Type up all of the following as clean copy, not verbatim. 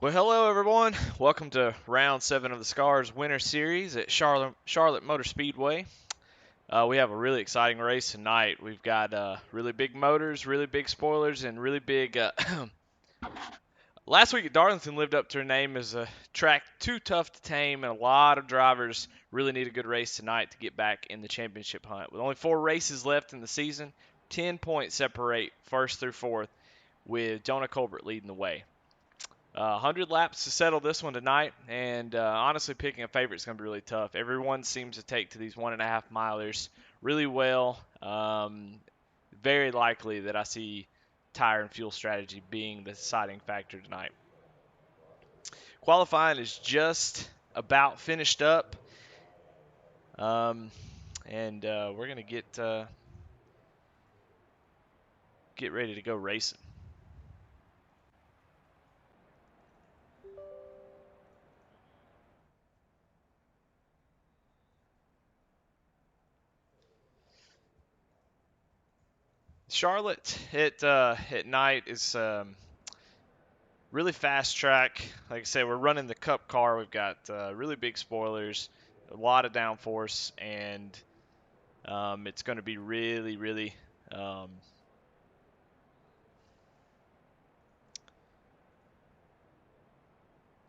Well, hello everyone. Welcome to round 7 of the Scars Winter Series at Charlotte Motor Speedway. We have a really exciting race tonight. We've got really big motors, really big spoilers, and really big. Last week at Darlington lived up to her name as a track too tough to tame, and a lot of drivers really need a good race tonight to get back in the championship hunt. With only 4 races left in the season, 10 points separate first through fourth, with Jonah Colbert leading the way. 100 laps to settle this one tonight, and honestly, picking a favorite is going to be really tough. Everyone seems to take to these 1.5 milers really well. Very likely that I see tire and fuel strategy being the deciding factor tonight. Qualifying is just about finished up, and we're going to get ready to go racing. Charlotte at night is really fast track. Like I said, we're running the Cup car. We've got really big spoilers, a lot of downforce, and it's going to be really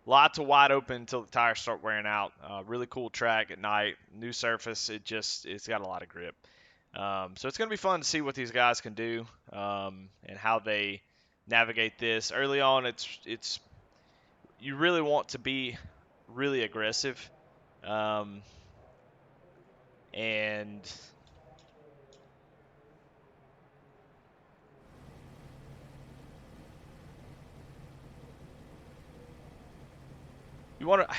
lots of wide open until the tires start wearing out. Really cool track at night, new surface. It's got a lot of grip. So it's going to be fun to see what these guys can do and how they navigate this. Early on, it's you really want to be really aggressive. And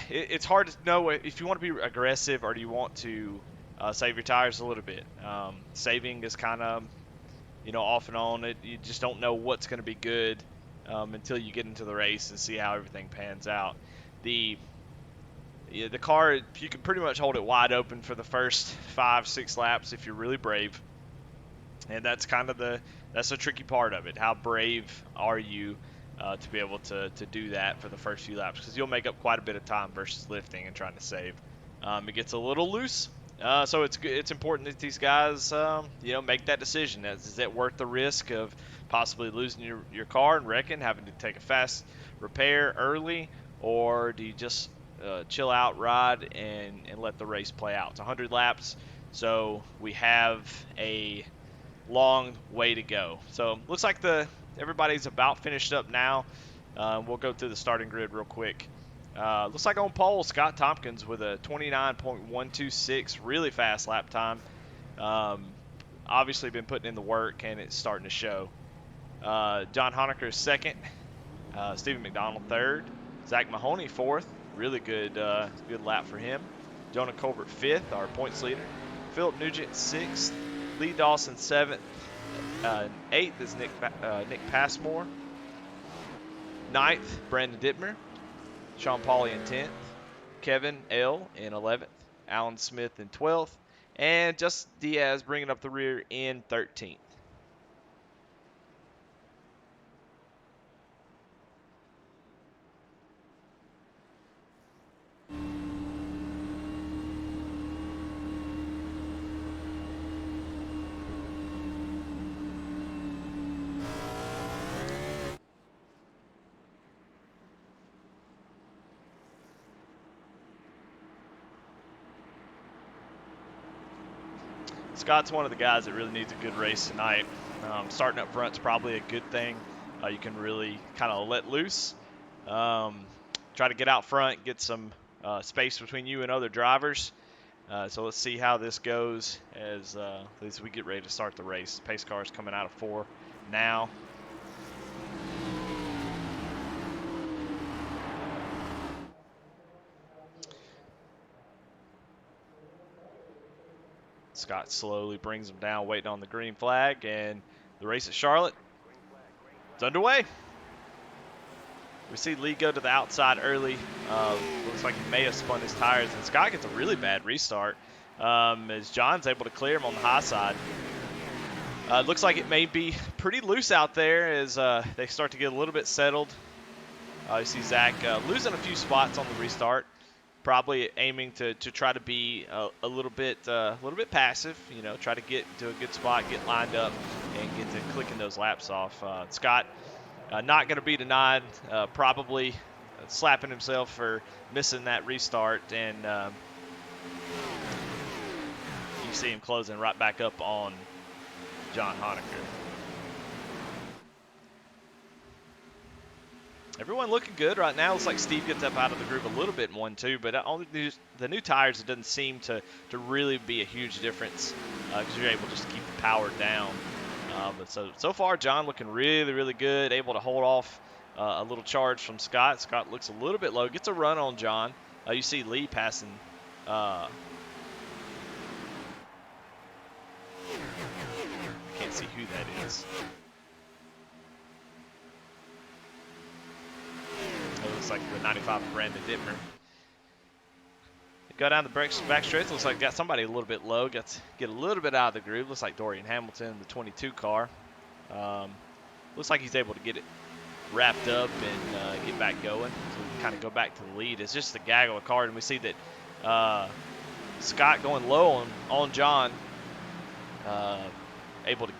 it's hard to know if you want to be aggressive or do you want to save your tires a little bit. Saving is kind of off and on. You just don't know what's going to be good until you get into the race and see how everything pans out. The car, you can pretty much hold it wide open for the first 5-6 laps if you're really brave, and that's kind of that's the tricky part of it. How brave are you to be able to do that for the first few laps? Because you'll make up quite a bit of time versus lifting and trying to save. It gets a little loose, so it's important that these guys make that decision. Is it worth the risk of possibly losing your car and wrecking, having to take a fast repair early, or do you just chill out, ride, and let the race play out? It's 100 laps, so we have a long way to go. So looks like everybody's about finished up now. We'll go through the starting grid real quick. Looks like on pole, Scott Tompkins with a 29.126, really fast lap time. Obviously been putting in the work, and it's starting to show. John Honecker is second. Stephen McDonald third. Zach Mahoney fourth. Really good lap for him. Jonah Colbert fifth, our points leader. Philip Nugent sixth. Lee Dawson seventh. Eighth is Nick Passmore. Ninth, Brandon Dittmer. Sean Pauly in 10th. Kevin L. in 11th. Alan Smith in 12th. And Justin Diaz bringing up the rear in 13th. Scott's one of the guys that really needs a good race tonight. Starting up front is probably a good thing. You can really kind of let loose. Try to get out front, get some space between you and other drivers. So let's see how this goes as we get ready to start the race. The pace car is coming out of 4 now. Scott slowly brings them down, waiting on the green flag, and the race at Charlotte is underway. We see Lee go to the outside early. Looks like he may have spun his tires, and Scott gets a really bad restart as John's able to clear him on the high side. Looks like it may be pretty loose out there as they start to get a little bit settled. You see Zach losing a few spots on the restart, probably aiming to try to be a little bit passive. You know, try to get to a good spot, get lined up, and get to clicking those laps off. Scott not going to be denied. Probably slapping himself for missing that restart, and you see him closing right back up on John Honaker. Everyone looking good right now. Looks like Steve gets up out of the group a little bit in 1-2, but on the new tires, it doesn't seem to really be a huge difference because you're able just to keep the power down. But so far, John looking really, really good, able to hold off a little charge from Scott. Scott looks a little bit low, gets a run on John. You see Lee passing. Can't see who that is. It looks like the 95 of Brandon Dittmer. Go down the back stretch. Looks like got somebody a little bit low. Got to get a little bit out of the groove. Looks like Dorian Hamilton, the 22 car. Looks like he's able to get it wrapped up and get back going. So we kind of go back to the lead. It's just a gaggle of cars, and we see that Scott going low on John, able to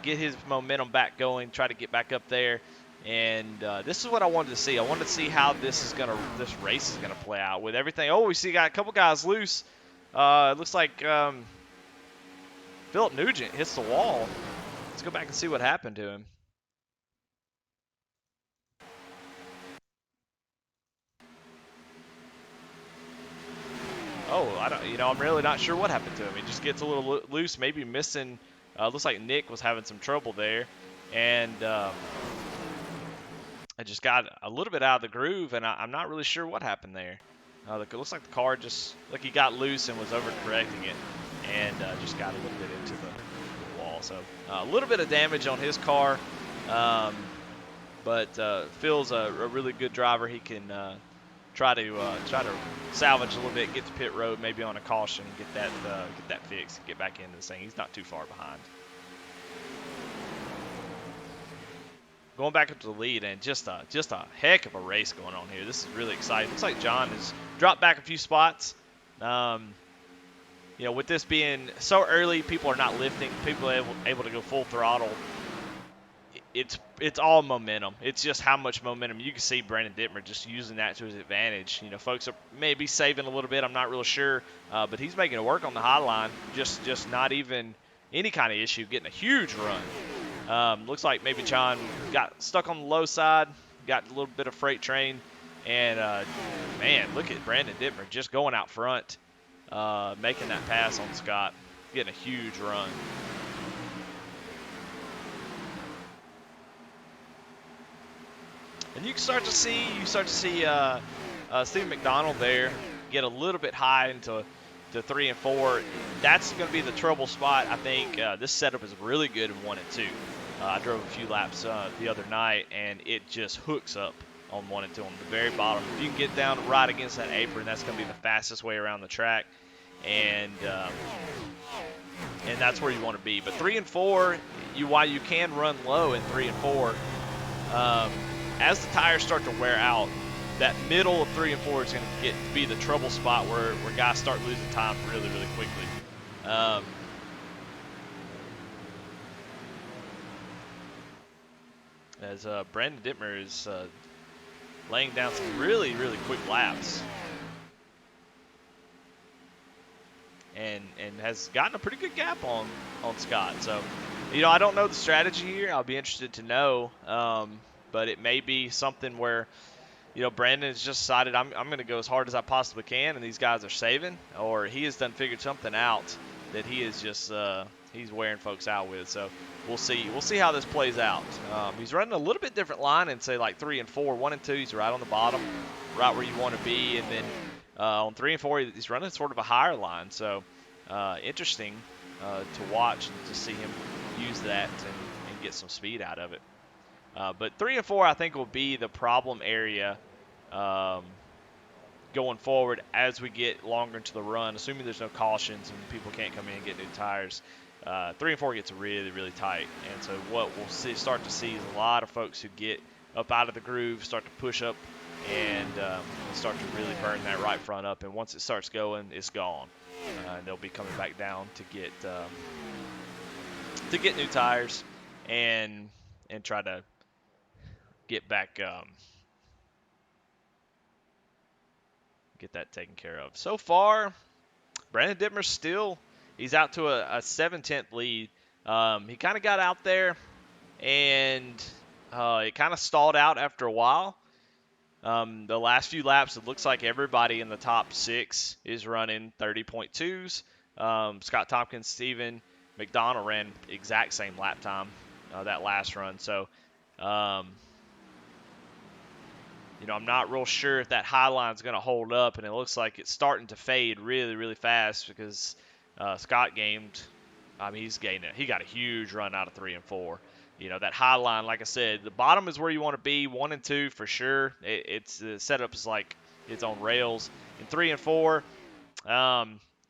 get his momentum back going, try to get back up there. And this is what I wanted to see. I wanted to see how this race is gonna play out with everything. Oh, we got a couple guys loose. It looks like Philip Nugent hits the wall. Let's go back and see what happened to him. Oh, I'm really not sure what happened to him. He just gets a little loose, maybe missing. Looks like Nick was having some trouble there, and I just got a little bit out of the groove, and I'm not really sure what happened there. It looks like the car just, like he got loose and was overcorrecting it, and just got a little bit into the wall. So a little bit of damage on his car, but Phil's a really good driver. He can try to salvage a little bit, get to pit road, maybe on a caution, get that fixed, get back into this thing. He's not too far behind. Going back up to the lead, and just a heck of a race going on here. This is really exciting. Looks like John has dropped back a few spots. With this being so early, people are not lifting. People are able to go full throttle. It's all momentum. It's just how much momentum. You can see Brandon Dittmer just using that to his advantage. Folks are maybe saving a little bit. I'm not real sure, but he's making it work on the high line. Just not even any kind of issue, getting a huge run. Looks like maybe John got stuck on the low side, got a little bit of freight train, and man, look at Brandon Dittmer just going out front, making that pass on Scott, getting a huge run. And you start to see Stephen McDonald there get a little bit high into 3 and 4. That's going to be the trouble spot. I think this setup is really good in 1 and 2. I drove a few laps the other night, and it just hooks up on 1 and 2 on the very bottom. If you can get down right against that apron, that's going to be the fastest way around the track, and that's where you want to be. But 3 and 4, while you can run low in 3 and 4, as the tires start to wear out, that middle of 3 and 4 is going to be the trouble spot where guys start losing time really, really quickly. As Brandon Dittmer is laying down some really, really quick laps. And has gotten a pretty good gap on Scott. So, I don't know the strategy here. I'll be interested to know. But it may be something where, Brandon has just decided I'm going to go as hard as I possibly can, and these guys are saving, or he has figured something out that he is just he's wearing folks out with. So we'll see. We'll see how this plays out. He's running a little bit different line in, say, like 3 and 4. 1 and 2, he's right on the bottom, right where you want to be, and then on 3 and 4, he's running sort of a higher line. So interesting to watch and to see him use that and get some speed out of it. But 3 and 4, I think, will be the problem area going forward as we get longer into the run, assuming there's no cautions and people can't come in and get new tires. 3 and 4 gets really, really tight. And so what we'll start to see is a lot of folks who get up out of the groove, start to push up, and start to really burn that right front up. And once it starts going, it's gone. And they'll be coming back down to get new tires and try to get back get that taken care of. So far, Brandon Dittmer's still he's out to a 7/10 lead. He kind of got out there and it kind of stalled out after a while. The last few laps, it looks like everybody in the top 6 is running 30.2s. Scott Tompkins, Steven McDonald ran exact same lap time that last run. So, I'm not real sure if that high line is going to hold up, and it looks like it's starting to fade really, really fast because Scott gained. He's gained it. He got a huge run out of 3 and 4. That high line, like I said, the bottom is where you want to be. 1 and 2 for sure. It's the setup is like it's on rails. In 3 and 4,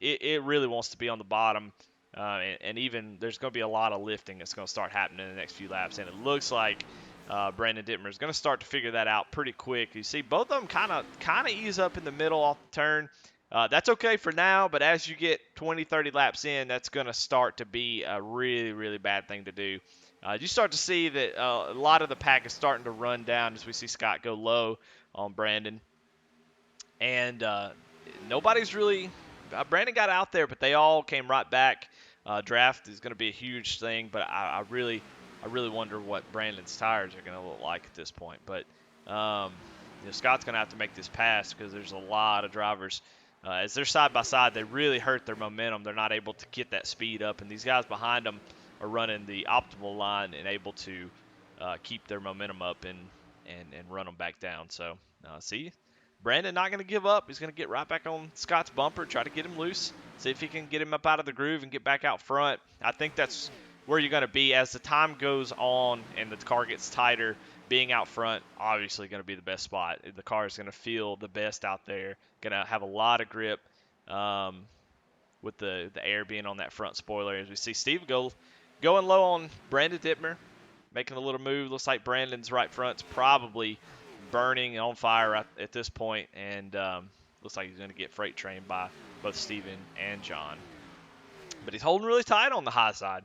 it really wants to be on the bottom. And even there's going to be a lot of lifting that's going to start happening in the next few laps. And it looks like Brandon Dittmer is going to start to figure that out pretty quick. You see both of them kind of ease up in the middle off the turn. That's okay for now, but as you get 20, 30 laps in, that's going to start to be a really, really bad thing to do. You start to see that a lot of the pack is starting to run down as we see Scott go low on Brandon. And nobody's really Brandon got out there, but they all came right back. Draft is going to be a huge thing, but I really wonder what Brandon's tires are going to look like at this point. But Scott's going to have to make this pass because there's a lot of drivers. As they're side by side, they really hurt their momentum. They're not able to get that speed up, and these guys behind them are running the optimal line and able to keep their momentum up and run them back down. So see, Brandon not going to give up. He's going to get right back on Scott's bumper, try to get him loose, see if he can get him up out of the groove and get back out front. I think that's where you're going to be as the time goes on and the car gets tighter. Being out front, obviously going to be the best spot. The car is going to feel the best out there. Going to have a lot of grip with the air being on that front spoiler. As we see Steve going low on Brandon Dittmer, making a little move. Looks like Brandon's right front's probably burning on fire at this point, and looks like he's going to get freight trained by both Steven and John. But he's holding really tight on the high side.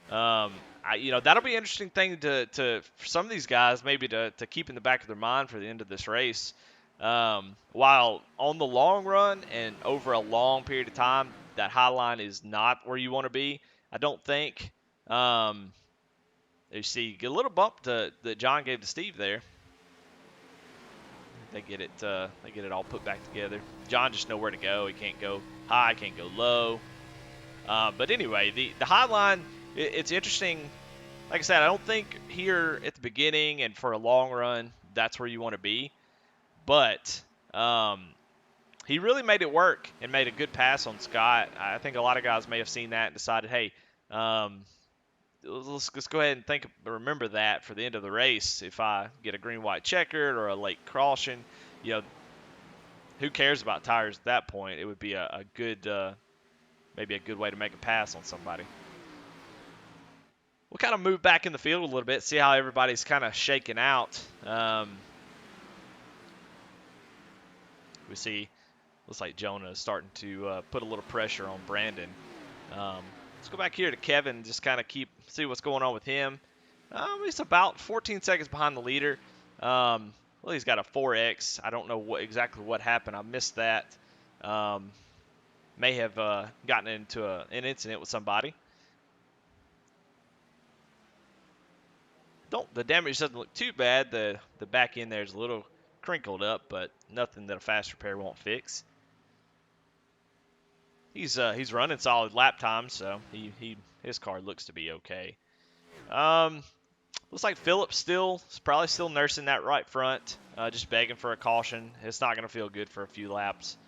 That'll be an interesting thing to for some of these guys maybe to keep in the back of their mind for the end of this race. While on the long run and over a long period of time, that high line is not where you want to be. I don't think. You see, get a little bump that John gave to Steve there. They get it all put back together. John just know where to go. He can't go high, can't go low. But anyway, the high line, it's interesting. Like I said, I don't think here at the beginning and for a long run, that's where you want to be. But he really made it work and made a good pass on Scott. I think a lot of guys may have seen that and decided, hey, let's go ahead and remember that for the end of the race. If I get a green-white checkered or a late caution, who cares about tires at that point? It would be a good, maybe a good way to make a pass on somebody. We'll kind of move back in the field a little bit, see how everybody's kind of shaking out. We see, looks like Jonah is starting to put a little pressure on Brandon. Let's go back here to Kevin and just kind of see what's going on with him. He's about 14 seconds behind the leader. Well, he's got a 4X. I don't know exactly what happened. I missed that. May have gotten into an incident with somebody. The damage doesn't look too bad. The back end there is a little crinkled up, but nothing that a fast repair won't fix. He's running solid lap time, so his car looks to be okay. Looks like Phillips probably still nursing that right front, just begging for a caution. It's not going to feel good for a few laps,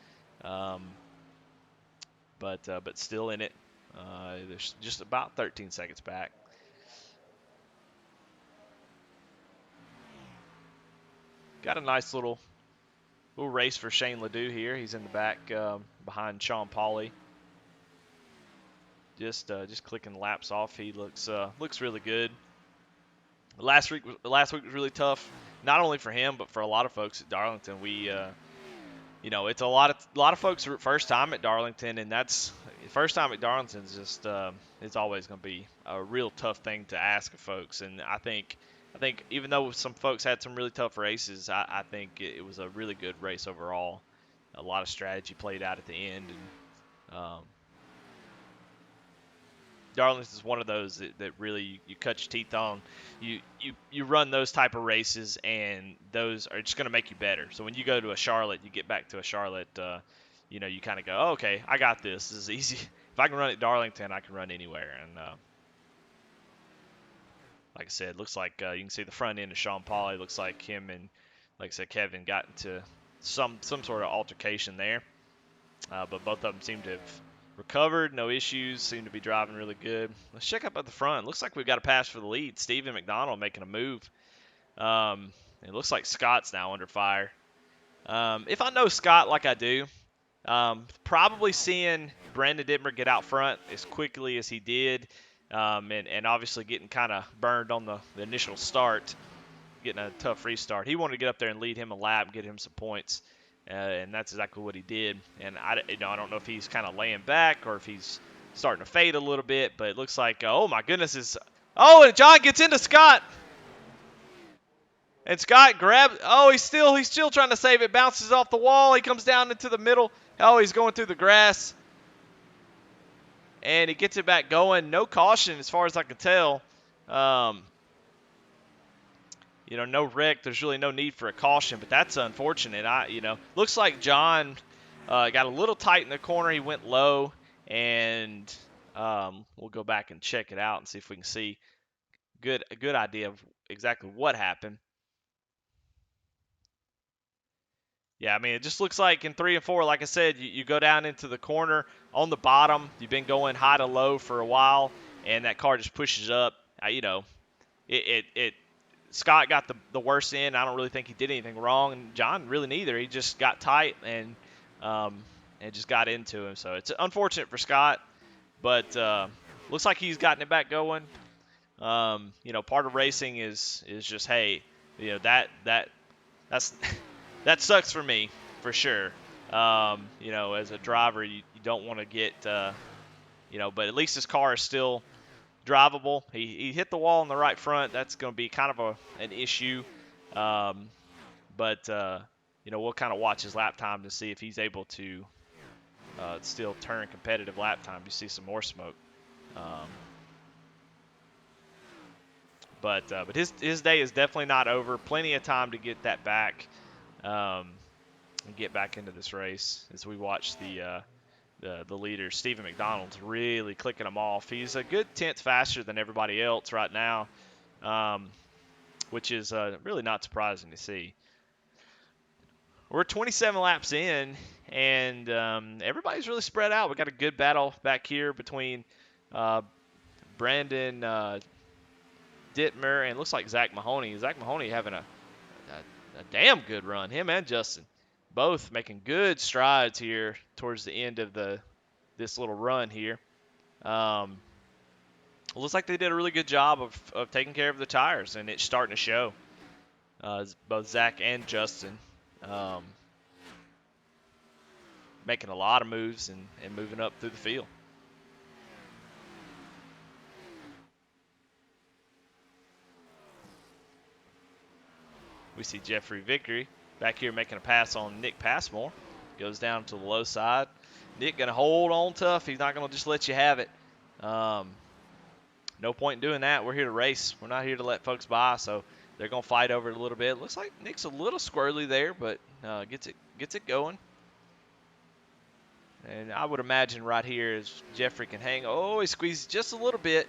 but still in it. There's just about 13 seconds back. Got a nice little race for Shane Ledoux here. He's in the back behind Sean Pauley. Just clicking laps off. He looks really good. Last week was really tough not only for him but for a lot of folks at Darlington. It's a lot of folks first time at Darlington, and that's first time at Darlington is just it's always going to be a real tough thing to ask of folks. And I think even though some folks had some really tough races, I think it was a really good race overall. A lot of strategy played out at the end, and Darlington is one of those that really you cut your teeth on. You run those type of races, and those are just going to make you better. So when you go to a Charlotte, you get back to a Charlotte, you kind of go, oh, okay, I got this. This is easy. If I can run at Darlington, I can run anywhere. And like I said, looks like you can see the front end of Sean Pauley. Looks like him and, like I said, Kevin got into some sort of altercation there. But both of them seem to have recovered, no issues, seem to be driving really good. Let's check up at the front. Looks like we've got a pass for the lead. Stephen McDonald making a move. It looks like Scott's now under fire. If I know Scott like I do, probably seeing Brandon Dittmer get out front as quickly as he did, and obviously getting kind of burned on the initial start, getting a tough restart. He wanted to get up there and lead him a lap, get him some points. And that's exactly what he did. And I don't know if he's kind of laying back or if he's starting to fade a little bit, but it looks like, oh my goodness, and John gets into Scott. And Scott grabs, he's still trying to save it, bounces off the wall, he comes down into the middle. Oh, he's going through the grass. And he gets it back going. No caution as far as I can tell. No wreck. There's really no need for a caution, but that's unfortunate. Looks like John got a little tight in the corner. He went low, and we'll go back and check it out and see if we can see a good idea of exactly what happened. Yeah, I mean, it just looks like in 3 and 4, like I said, you go down into the corner on the bottom. You've been going high to low for a while, and that car just pushes up. Scott got the worst end. I don't really think he did anything wrong, and John really neither. He just got tight and just got into him. So it's unfortunate for Scott, but looks like he's gotten it back going. Part of racing is just, hey, that's that sucks for me for sure. As a driver, you don't want to get but at least his car is still drivable. He hit the wall in the right front. That's going to be kind of an issue. But we'll kind of watch his lap time to see if he's able to still turn competitive lap time. You see some more smoke. But his day is definitely not over. Plenty of time to get that back and get back into this race as we watch the leader, Stephen McDonald's really clicking them off. He's a good tenth faster than everybody else right now, which is really not surprising to see. We're 27 laps in, and everybody's really spread out. We got a good battle back here between Brandon Dittmer and looks like Zach Mahoney. Zach Mahoney having a damn good run. Him and Justin both making good strides here towards the end of this little run here. Looks like they did a really good job of taking care of the tires, and it's starting to show. Both Zach and Justin making a lot of moves and moving up through the field. We see Jeffrey Vickery back here making a pass on Nick Passmore. Goes down to the low side. Nick going to hold on tough. He's not going to just let you have it. No point in doing that. We're here to race. We're not here to let folks by, so they're going to fight over it a little bit. Looks like Nick's a little squirrely there, but gets it going. And I would imagine right here as Jeffrey can hang. Oh, he squeezes just a little bit.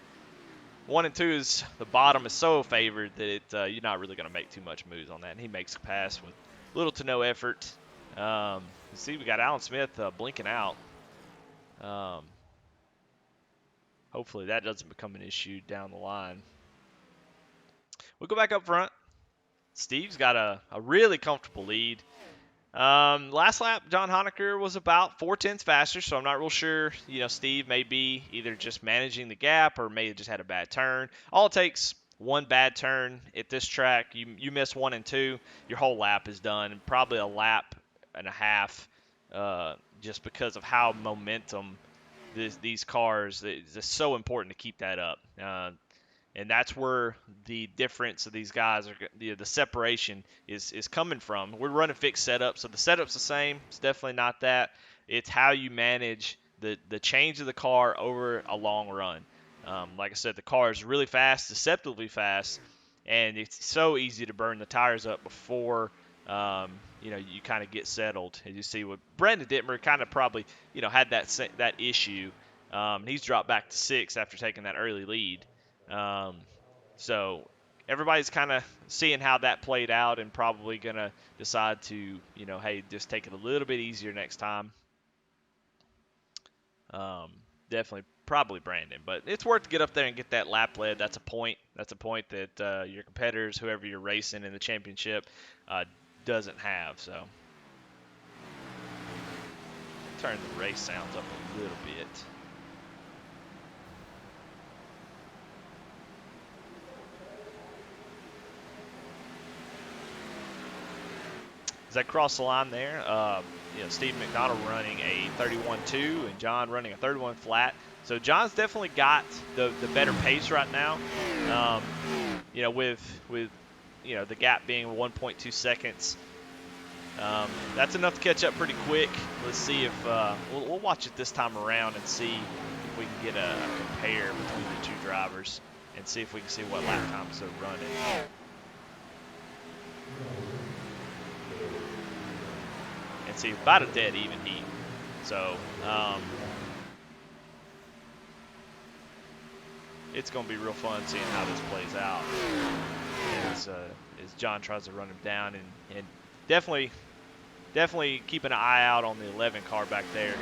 1 and 2 is the bottom is so favored that you're not really going to make too much moves on that. And he makes a pass with little to no effort. You see, we got Alan Smith blinking out. Hopefully that doesn't become an issue down the line. We'll go back up front. Steve's got a really comfortable lead. Last lap, John Honecker was about 4/10 faster, so I'm not real sure. Steve may be either just managing the gap or may have just had a bad turn. All it takes one bad turn at this track, you miss 1 and 2, your whole lap is done, and probably a lap and a half, just because of how momentum these cars. It's so important to keep that up. And that's where the difference of these guys are, the separation is coming from. We're running fixed setups, so the setup's the same. It's definitely not that. It's how you manage the change of the car over a long run. Like I said, the car is really fast, deceptively fast, and it's so easy to burn the tires up before you kind of get settled. And you see what Brandon Dittmer kind of probably had that issue. He's dropped back to 6 after taking that early lead. So everybody's kind of seeing how that played out and probably going to decide to, hey, just take it a little bit easier next time. Definitely, probably Brandon, but it's worth to get up there and get that lap lead. That's a point. That's a point that your competitors, whoever you're racing in the championship, doesn't have. So turn the race sounds up a little bit. As I cross the line there, Steve McDonald running a 31.2 and John running a 31 flat. So John's definitely got the better pace right now. With the gap being 1.2 seconds. That's enough to catch up pretty quick. Let's see if we'll watch it this time around and see if we can get a compare between the two drivers and see if we can see what lap times they're running. And see about a dead even heat. So it's going to be real fun seeing how this plays out as John tries to run him down and definitely keeping an eye out on the 11 car back there.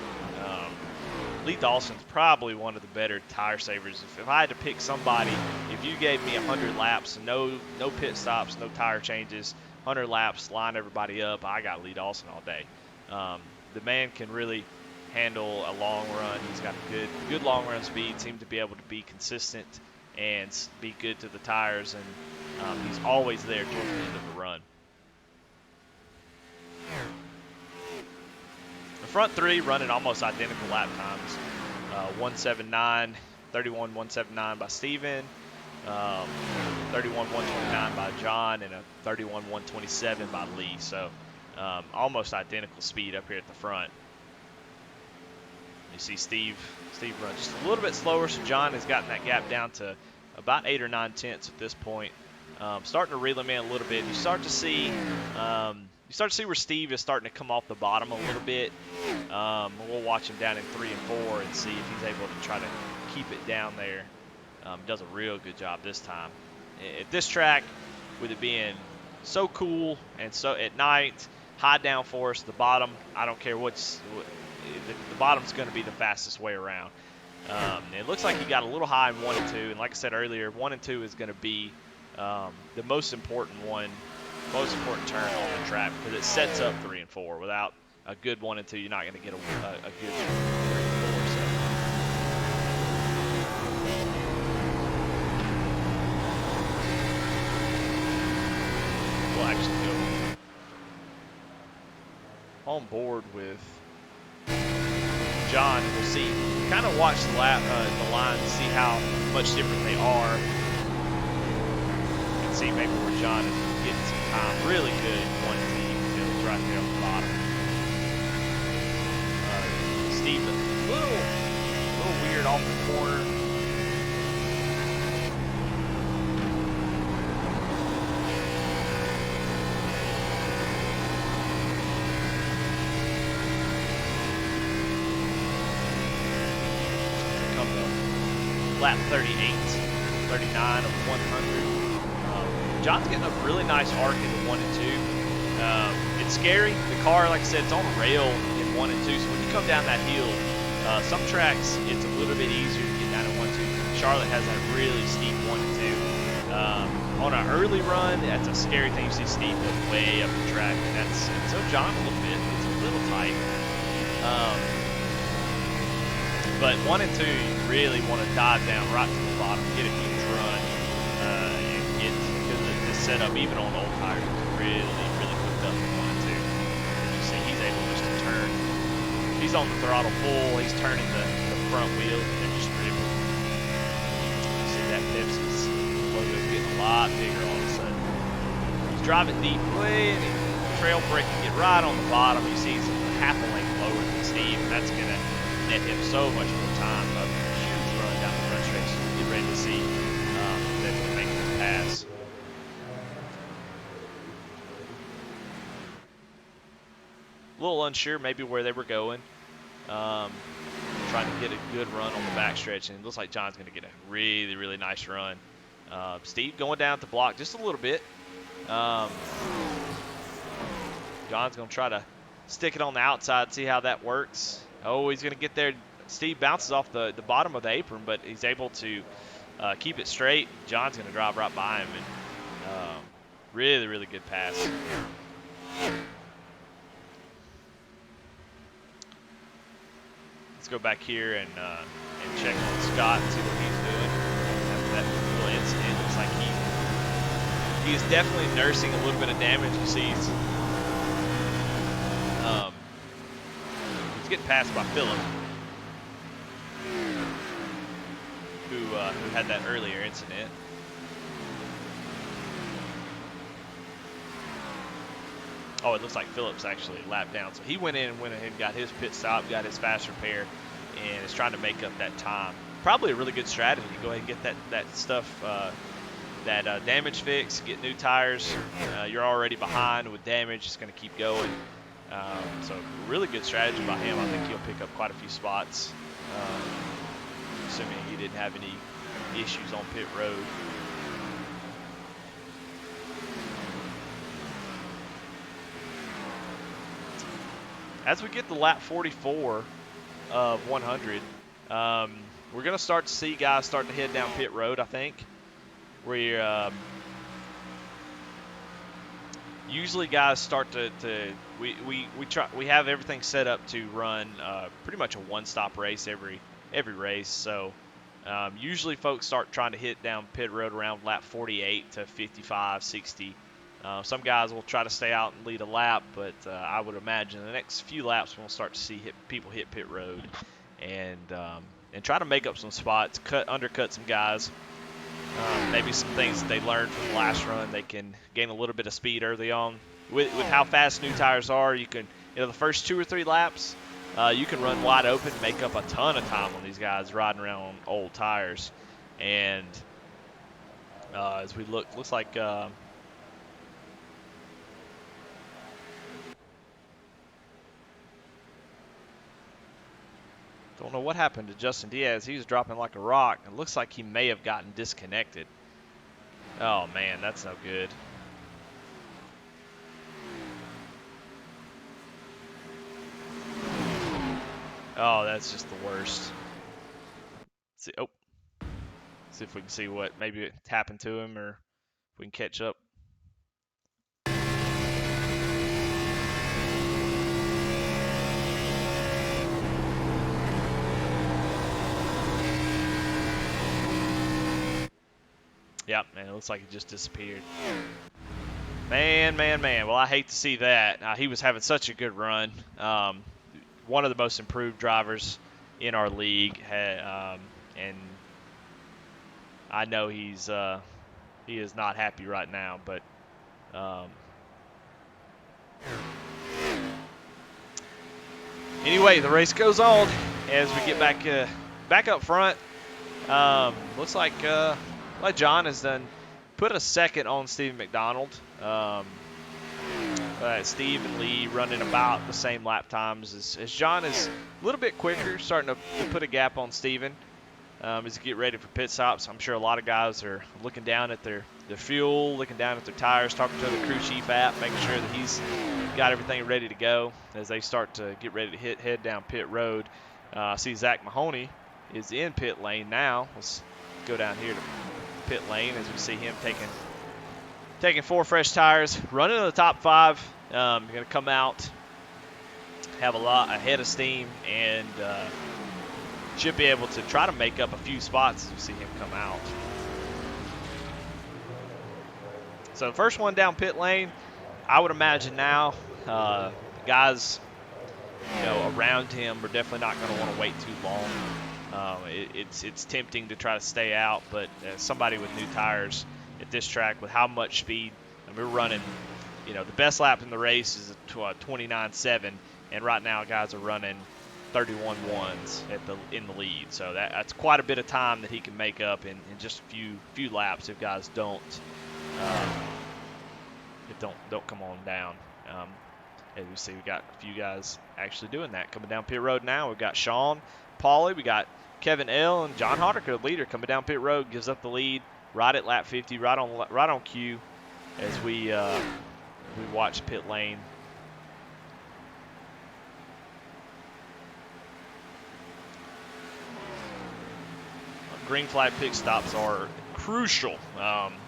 Lee Dawson's probably one of the better tire savers. If I had to pick somebody, if you gave me 100 laps, no pit stops, no tire changes, 100 laps, line everybody up, I got Lee Dawson all day. The man can really handle a long run. He's got good long run speed, seems to be able to be consistent and be good to the tires, and he's always there towards the end of the run. The front three running almost identical lap times. 179, 31.179 by Steven, 31.129 by John, and a 31.127 by Lee. So almost identical speed up here at the front. You see Steve run just a little bit slower, so John has gotten that gap down to about 8 or 9 tenths at this point. Starting to reel him in a little bit. You start to see where Steve is starting to come off the bottom a little bit. We'll watch him down in 3 and 4 and see if he's able to try to keep it down there. Does a real good job this time. At this track, with it being so cool and so at night, high downforce, the bottom, I don't care the bottom's going to be the fastest way around. It looks like he got a little high in 1 and 2, and like I said earlier, 1 and 2 is going to be the most important turn on the track because it sets up 3 and 4. Without a good 1 and 2, you're not going to get a good 3 and 4. So. We'll actually go on board with John. We'll see. Kind of watch the line to see how much different they are, and see maybe where John is getting some time. Really good 1 and 2. It's right there on the bottom. Steve a little weird off the corner. Lap 38, 39 of 100. John's getting a really nice arc into 1 and 2. It's scary. The car, like I said, it's on a rail in 1 and 2. So when you come down that hill, some tracks it's a little bit easier to get down in 1 and 2. Charlotte has that really steep 1 and 2. On an early run, that's a scary thing. You see Steve look way up the track. And so John a little bit. It's a little tight. But 1 and 2, you really want to dive down right to the bottom, get a huge run, setup, even on old tires, is really, really hooked up in 1 and 2. As you see, he's able just to turn. He's on the throttle full. He's turning the front wheels, and they're just dribbling. You see that Pepsi's logo getting a lot bigger all of a sudden. He's driving deep way, and he's trail braking it right on the bottom. You see he's half a length lower than Steve, and that's going to net him so much more time. A huge run down the front stretch. Get ready to see that can make this pass. A little unsure maybe where they were going. Trying to get a good run on the backstretch, and it looks like John's going to get a really, really nice run. Steve going down to block just a little bit. John's going to try to stick it on the outside, see how that works. Oh, he's going to get there. Steve bounces off the bottom of the apron, but he's able to keep it straight. John's going to drive right by him, and really, really good pass. Let's go back here and check on Scott and see what he's doing after that little incident. Looks like he is definitely nursing a little bit of damage. You see, he's getting passed by Phillip, who had that earlier incident. Oh, it looks like Phillip's actually lapped down. So he went in and went ahead and got his pit stop, got his fast repair, and is trying to make up that time. Probably a really good strategy. Go ahead and get that stuff, that damage fixed, get new tires. You're already behind with damage. It's going to keep going. So really good strategy by him. I think he'll pick up quite a few spots, assuming he didn't have any issues on pit road. As we get to lap 44 of 100, we're going to start to see guys start to head down pit road, I think. Usually guys start we have everything set up to run pretty much a one-stop race every race. So usually folks start trying to hit down pit road around lap 48 to 55, 60. Some guys will try to stay out and lead a lap, but I would imagine the next few laps we'll start to see people hit pit road and try to make up some spots, undercut some guys. Maybe some things that they learned from the last run, they can gain a little bit of speed early on. With how fast new tires are, you can, the first 2 or 3 laps, you can run wide open, make up a ton of time on these guys riding around on old tires. And as we looks like don't know what happened to Justin Diaz. He was dropping like a rock. It looks like he may have gotten disconnected. Oh, man, that's no good. Oh, that's just the worst. Let's see. Oh. See if we can see what maybe it happened to him or if we can catch up. Yep, man, it looks like he just disappeared. Man. Well, I hate to see that. He was having such a good run. One of the most improved drivers in our league, and I know he is not happy right now. But anyway, the race goes on as we get back up front. Looks like John has put a second on Stephen McDonald. Steve and Lee running about the same lap times as John is a little bit quicker, starting to put a gap on Stephen as he get ready for pit stops. I'm sure a lot of guys are looking down at their fuel, looking down at their tires, talking to the crew chief app, making sure that he's got everything ready to go as they start to get ready to head down pit road. I see Zach Mahoney is in pit lane now. Let's go down here to pit lane as we see him taking 4 fresh tires, running in the top 5. Going to come out, have a lot ahead of steam, and should be able to try to make up a few spots as we see him come out. So the first one down pit lane, I would imagine now guys, around him are definitely not going to want to wait too long. It's tempting to try to stay out, but as somebody with new tires at this track with how much speed, and we're running, the best lap in the race is a 29.7, and right now guys are running 31.1s in the lead. So that's quite a bit of time that he can make up in just a few laps if guys don't come on down. As we see, we got a few guys actually doing that. Coming down pit road now, we've got Sean Pauly, we got Kevin L, and John Hardiker, the leader, coming down pit road, gives up the lead right at lap 50, right on cue, as we watch pit lane. Green flag pit stops are crucial.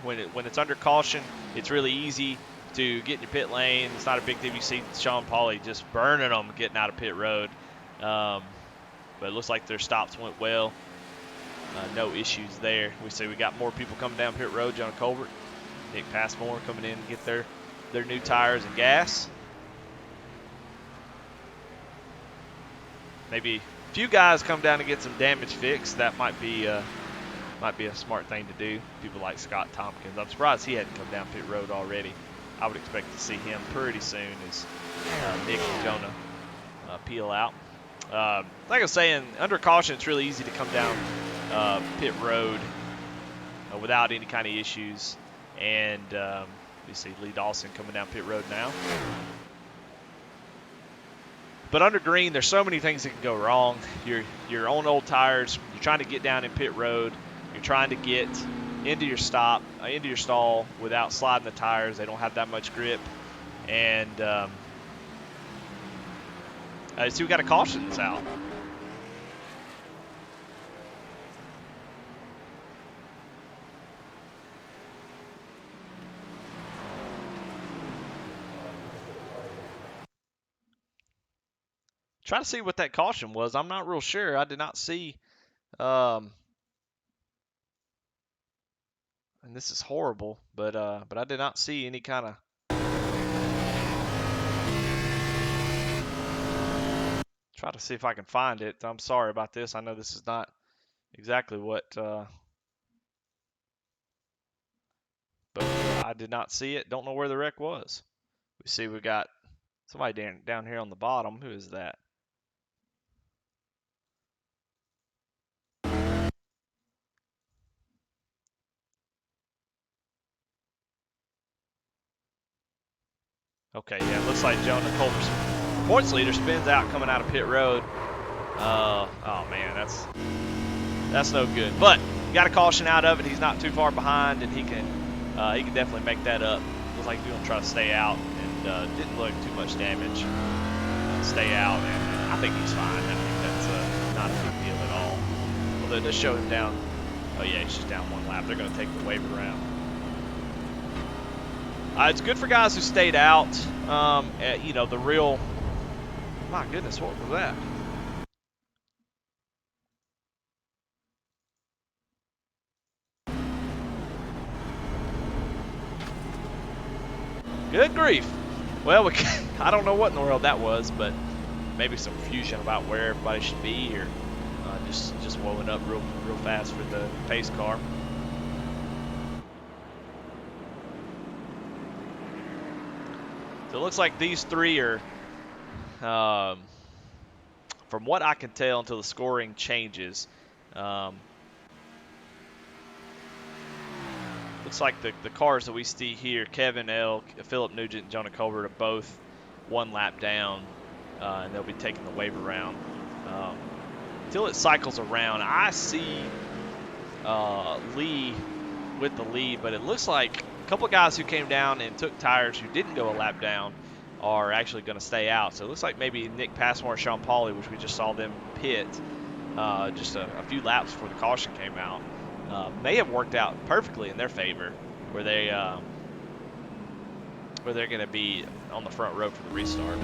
When it's under caution, it's really easy to get in your pit lane. It's not a big deal. You see Sean Pauly just burning them getting out of pit road. But it looks like their stops went well. No issues there. We see we got more people coming down pit road. Jonah Colbert, Nick Passmore coming in to get their new tires and gas. Maybe a few guys come down to get some damage fixed. That might be a smart thing to do. People like Scott Tompkins. I'm surprised he hadn't come down pit road already. I would expect to see him pretty soon as Nick and Jonah peel out. Like I was saying, under caution, it's really easy to come down pit road without any kind of issues. And you see Lee Dawson coming down pit road now. But under green, there's so many things that can go wrong. You're on old tires. You're trying to get down in pit road. You're trying to get into your stall without sliding the tires. They don't have that much grip. And see, we got a caution that's out. Try to see what that caution was. I'm not real sure. I did not see. And this is horrible, but I did not see any kind of. Try to see if I can find it. I'm sorry about this. I know this is not exactly what. But I did not see it. Don't know where the wreck was. We see we got somebody down here on the bottom. Who is that? Okay, yeah, it looks like Jonah Colbert's points leader spins out coming out of pit road. Oh man, that's no good. But got a caution out of it. He's not too far behind, and he can definitely make that up. Looks like he's gonna try to stay out, and didn't look too much damage. Stay out, and I think he's fine. I think that's not a big deal at all. Although it does show him down. Oh yeah, he's just down one lap. They're gonna take the waiver round. It's good for guys who stayed out. The real. My goodness, what was that? Good grief. Well, I don't know what in the world that was, but maybe some confusion about where everybody should be, or just blowing up real fast for the pace car. So it looks like these three are, from what I can tell until the scoring changes, looks like the cars that we see here, Kevin L, Philip Nugent, and Jonah Colbert, are both one lap down, and they'll be taking the waiver round. Until it cycles around, I see Lee with the lead, but it looks like a couple of guys who came down and took tires who didn't go a lap down are actually going to stay out. So it looks like maybe Nick Passmore and Sean Pauly, which we just saw them pit just a few laps before the caution came out, may have worked out perfectly in their favor, where they're going to be on the front row for the restart.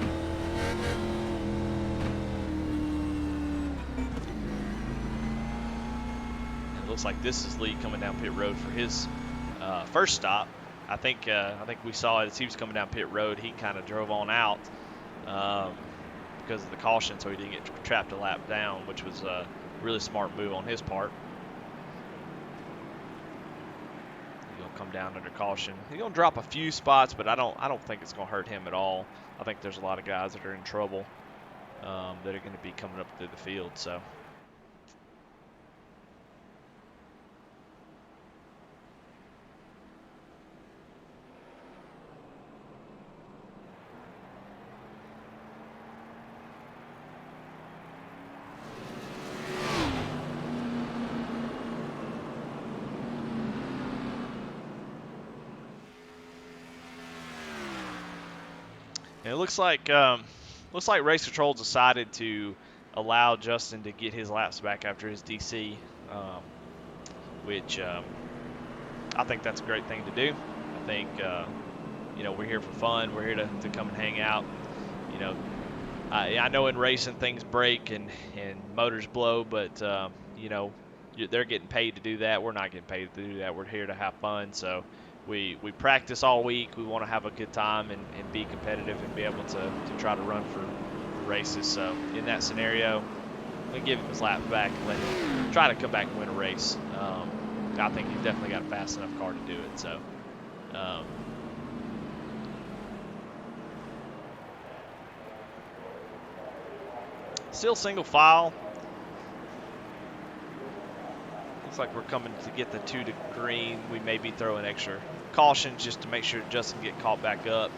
Looks like this is Lee coming down pit road for his first stop. I think we saw it as he was coming down pit road. He kind of drove on out because of the caution, so he didn't get trapped a lap down, which was a really smart move on his part. He's gonna come down under caution. He's gonna drop a few spots, but I don't think it's gonna hurt him at all. I think there's a lot of guys that are in trouble that are going to be coming up through the field. So. And it looks like Race Control decided to allow Justin to get his laps back after his DC, which I think that's a great thing to do. I think we're here for fun. We're here to come and hang out. I know in racing things break and motors blow, but they're getting paid to do that. We're not getting paid to do that. We're here to have fun. So we practice all week. We want to have a good time and be competitive and be able to try to run for races. So in that scenario, we give him his laps back and let him try to come back and win a race. I think he's definitely got a fast enough car to do it. So. Still single file. Looks like we're coming to get the 2 to green. We may be throwing extra cautions just to make sure Justin get caught back up.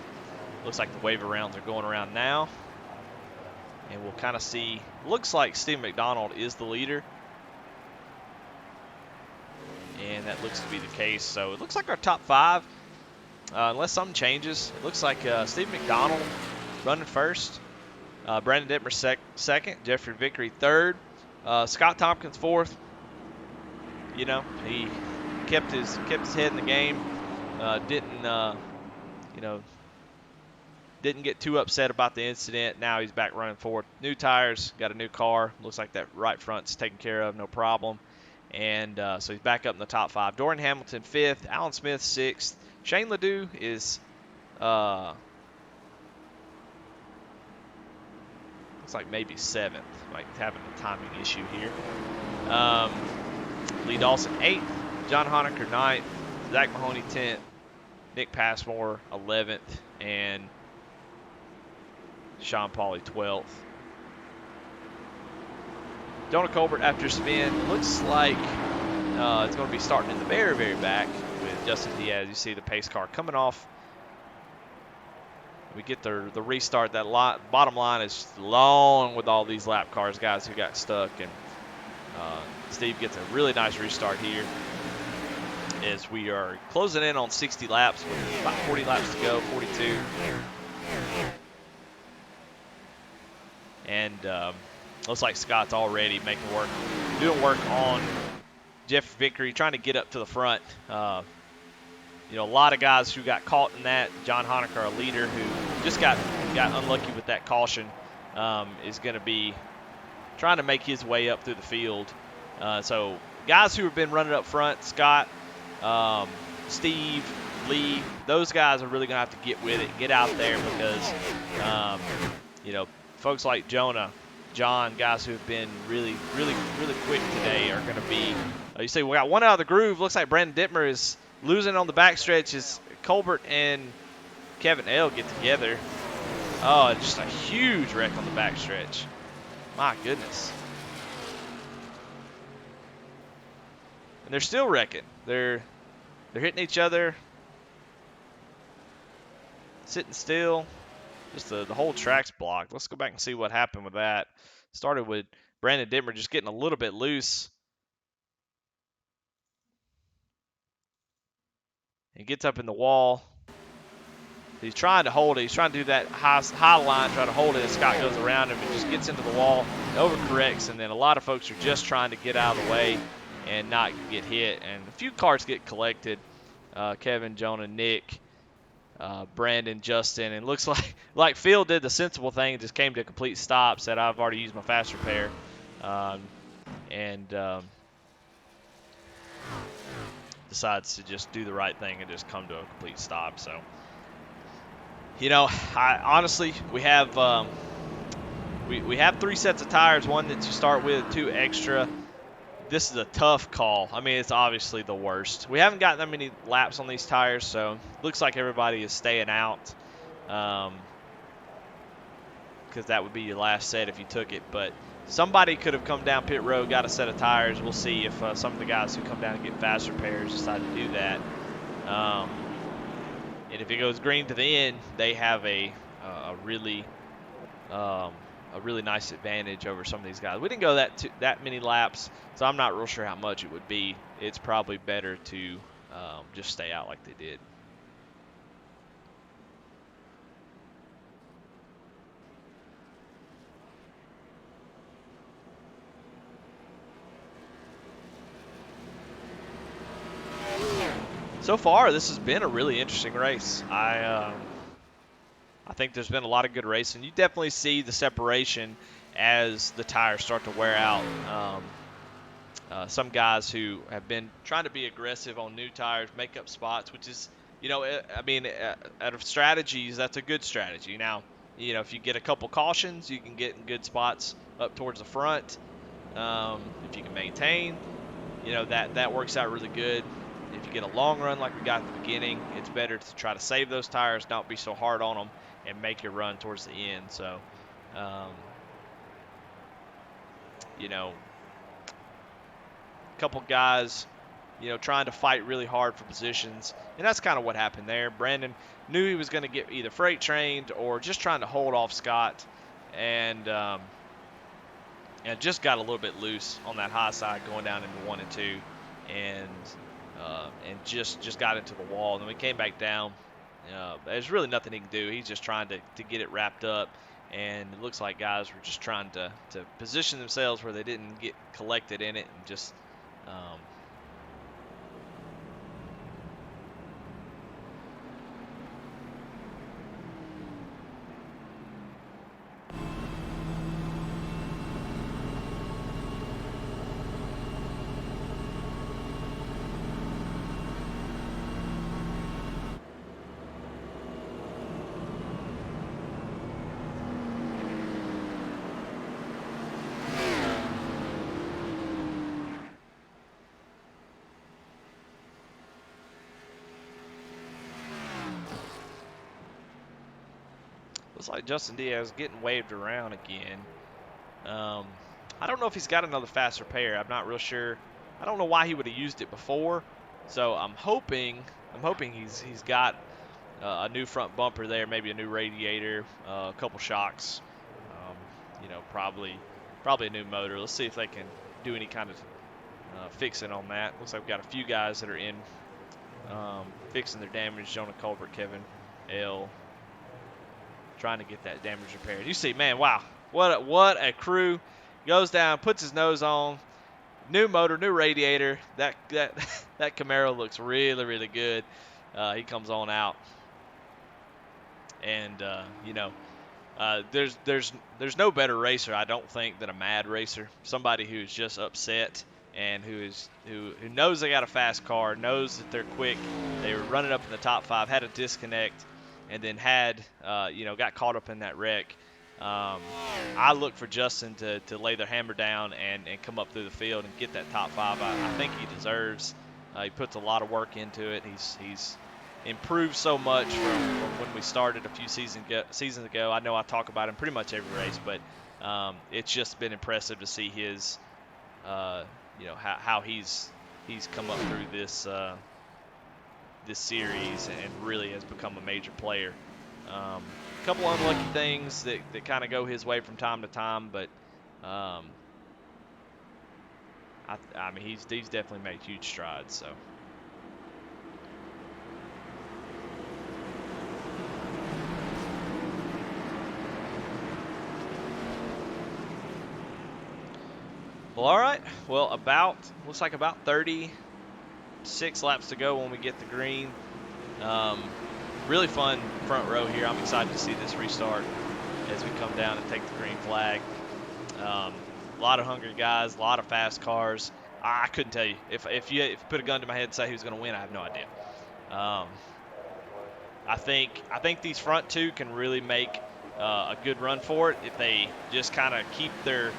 Looks like the wave arounds are going around now. And we'll kind of see. Looks like Steve McDonald is the leader. And that looks to be the case. So it looks like our top 5, unless something changes. It looks like Steve McDonald running first. Brandon Dittmer second. Jeffrey Vickery third. Scott Tompkins fourth. He kept his head in the game. Didn't get too upset about the incident. Now he's back running forward. New tires, got a new car. Looks like that right front's taken care of, no problem. And so he's back up in the top 5. Dorian Hamilton 5th. Alan Smith 6th. Shane Ledoux is looks like maybe 7th. Like having a timing issue here. Lee Dawson 8th. John Honaker 9th. Zach Mahoney 10th. Nick Passmore 11th. And Sean Pauley 12th. Jonah Colbert after spin. Looks like it's going to be starting in the very, very back with Justin Diaz. You see the pace car coming off. We get the restart. That bottom line is long with all these lap cars, guys who got stuck. And Steve gets a really nice restart here as we are closing in on 60 laps with about 40 laps to go, 42. And looks like Scott's already doing work on Jeff Vickery, trying to get up to the front. A lot of guys who got caught in that. John Honaker, our leader, who just got unlucky with that caution, is going to be trying to make his way up through the field. So guys who have been running up front, Scott, Steve, Lee, those guys are really going to have to get with it, get out there because, folks like Jonah, John, guys who have been really, really, really quick today are going to be, you see, we got one out of the groove. Looks like Brandon Dittmer is losing on the backstretch as Colbert and Kevin L get together. Oh, just a huge wreck on the backstretch. My goodness. And they're still wrecking. They're hitting each other, sitting still. Just the whole track's blocked. Let's go back and see what happened with that. Started with Brandon Dittmer just getting a little bit loose. He gets up in the wall. He's trying to hold it. He's trying to do that high line, try to hold it, and Scott goes around him and just gets into the wall, overcorrects, and then a lot of folks are just trying to get out of the way and not get hit. And a few cars get collected. Kevin, Jonah, Nick, Brandon, Justin, and looks like Phil did the sensible thing and just came to a complete stop, said I've already used my fast repair. decides to just do the right thing and just come to a complete stop. So, you know, honestly, we have we have 3 sets of tires, one that you start with, 2 extra. This is a tough call. I mean, it's obviously the worst. We haven't gotten that many laps on these tires, so looks like everybody is staying out, because that would be your last set if you took it. But somebody could have come down pit road, got a set of tires. We'll see if some of the guys who come down and get fast repairs decide to do that. And if it goes green to the end, they have a really nice advantage over some of these guys. We didn't go that many laps, so I'm not real sure how much it would be. It's probably better to just stay out like they did. So far, this has been a really interesting race. I think there's been a lot of good racing. You definitely see the separation as the tires start to wear out. Some guys who have been trying to be aggressive on new tires make up spots, which is, you know, I mean, out of strategies, that's a good strategy. Now, you know, if you get a couple cautions, you can get in good spots up towards the front. If you can maintain, you know, that works out really good. If you get a long run like we got at the beginning, it's better to try to save those tires, not be so hard on them, and make your run towards the end. So, you know, a couple guys, you know, trying to fight really hard for positions, and that's kind of what happened there. Brandon knew he was going to get either freight trained or just trying to hold off Scott, and just got a little bit loose on that high side going down into 1 and 2, and just got into the wall. And then we came back down. There's really nothing he can do. He's just trying to get it wrapped up, and it looks like guys were just trying to position themselves where they didn't get collected in it, and just looks like Justin Diaz getting waved around again. I don't know if he's got another fast repair. I'm not real sure. I don't know why he would have used it before. So I'm hoping he's got a new front bumper there, maybe a new radiator, a couple shocks. You know, probably a new motor. Let's see if they can do any kind of fixing on that. Looks like we've got a few guys that are in fixing their damage. Jonah Colbert, Kevin L. trying to get that damage repaired. You see, man, wow, what a crew. Goes down, puts his nose on, new motor, new radiator. That Camaro looks really, really good. He comes on out, and you know, there's no better racer, I don't think, than a mad racer. Somebody who's just upset and who knows they got a fast car, knows that they're quick. They were running up in the top 5, had a disconnect, and then got caught up in that wreck. I look for Justin to lay their hammer down and come up through the field and get that top 5. I think he deserves. He puts a lot of work into it. He's improved so much from when we started a few seasons ago. I know I talk about him pretty much every race, but it's just been impressive to see his, how he's come up through this series and really has become a major player. A couple unlucky things that kind of go his way from time to time, but I mean he's definitely made huge strides. So. Well, all right. Well, looks like about 36 laps to go when we get the green. Really fun front row here. I'm excited to see this restart as we come down and take the green flag. A lot of hungry guys, a lot of fast cars. I couldn't tell you. If you put a gun to my head and say who's going to win, I have no idea. I think these front two can really make a good run for it if they just kind of keep their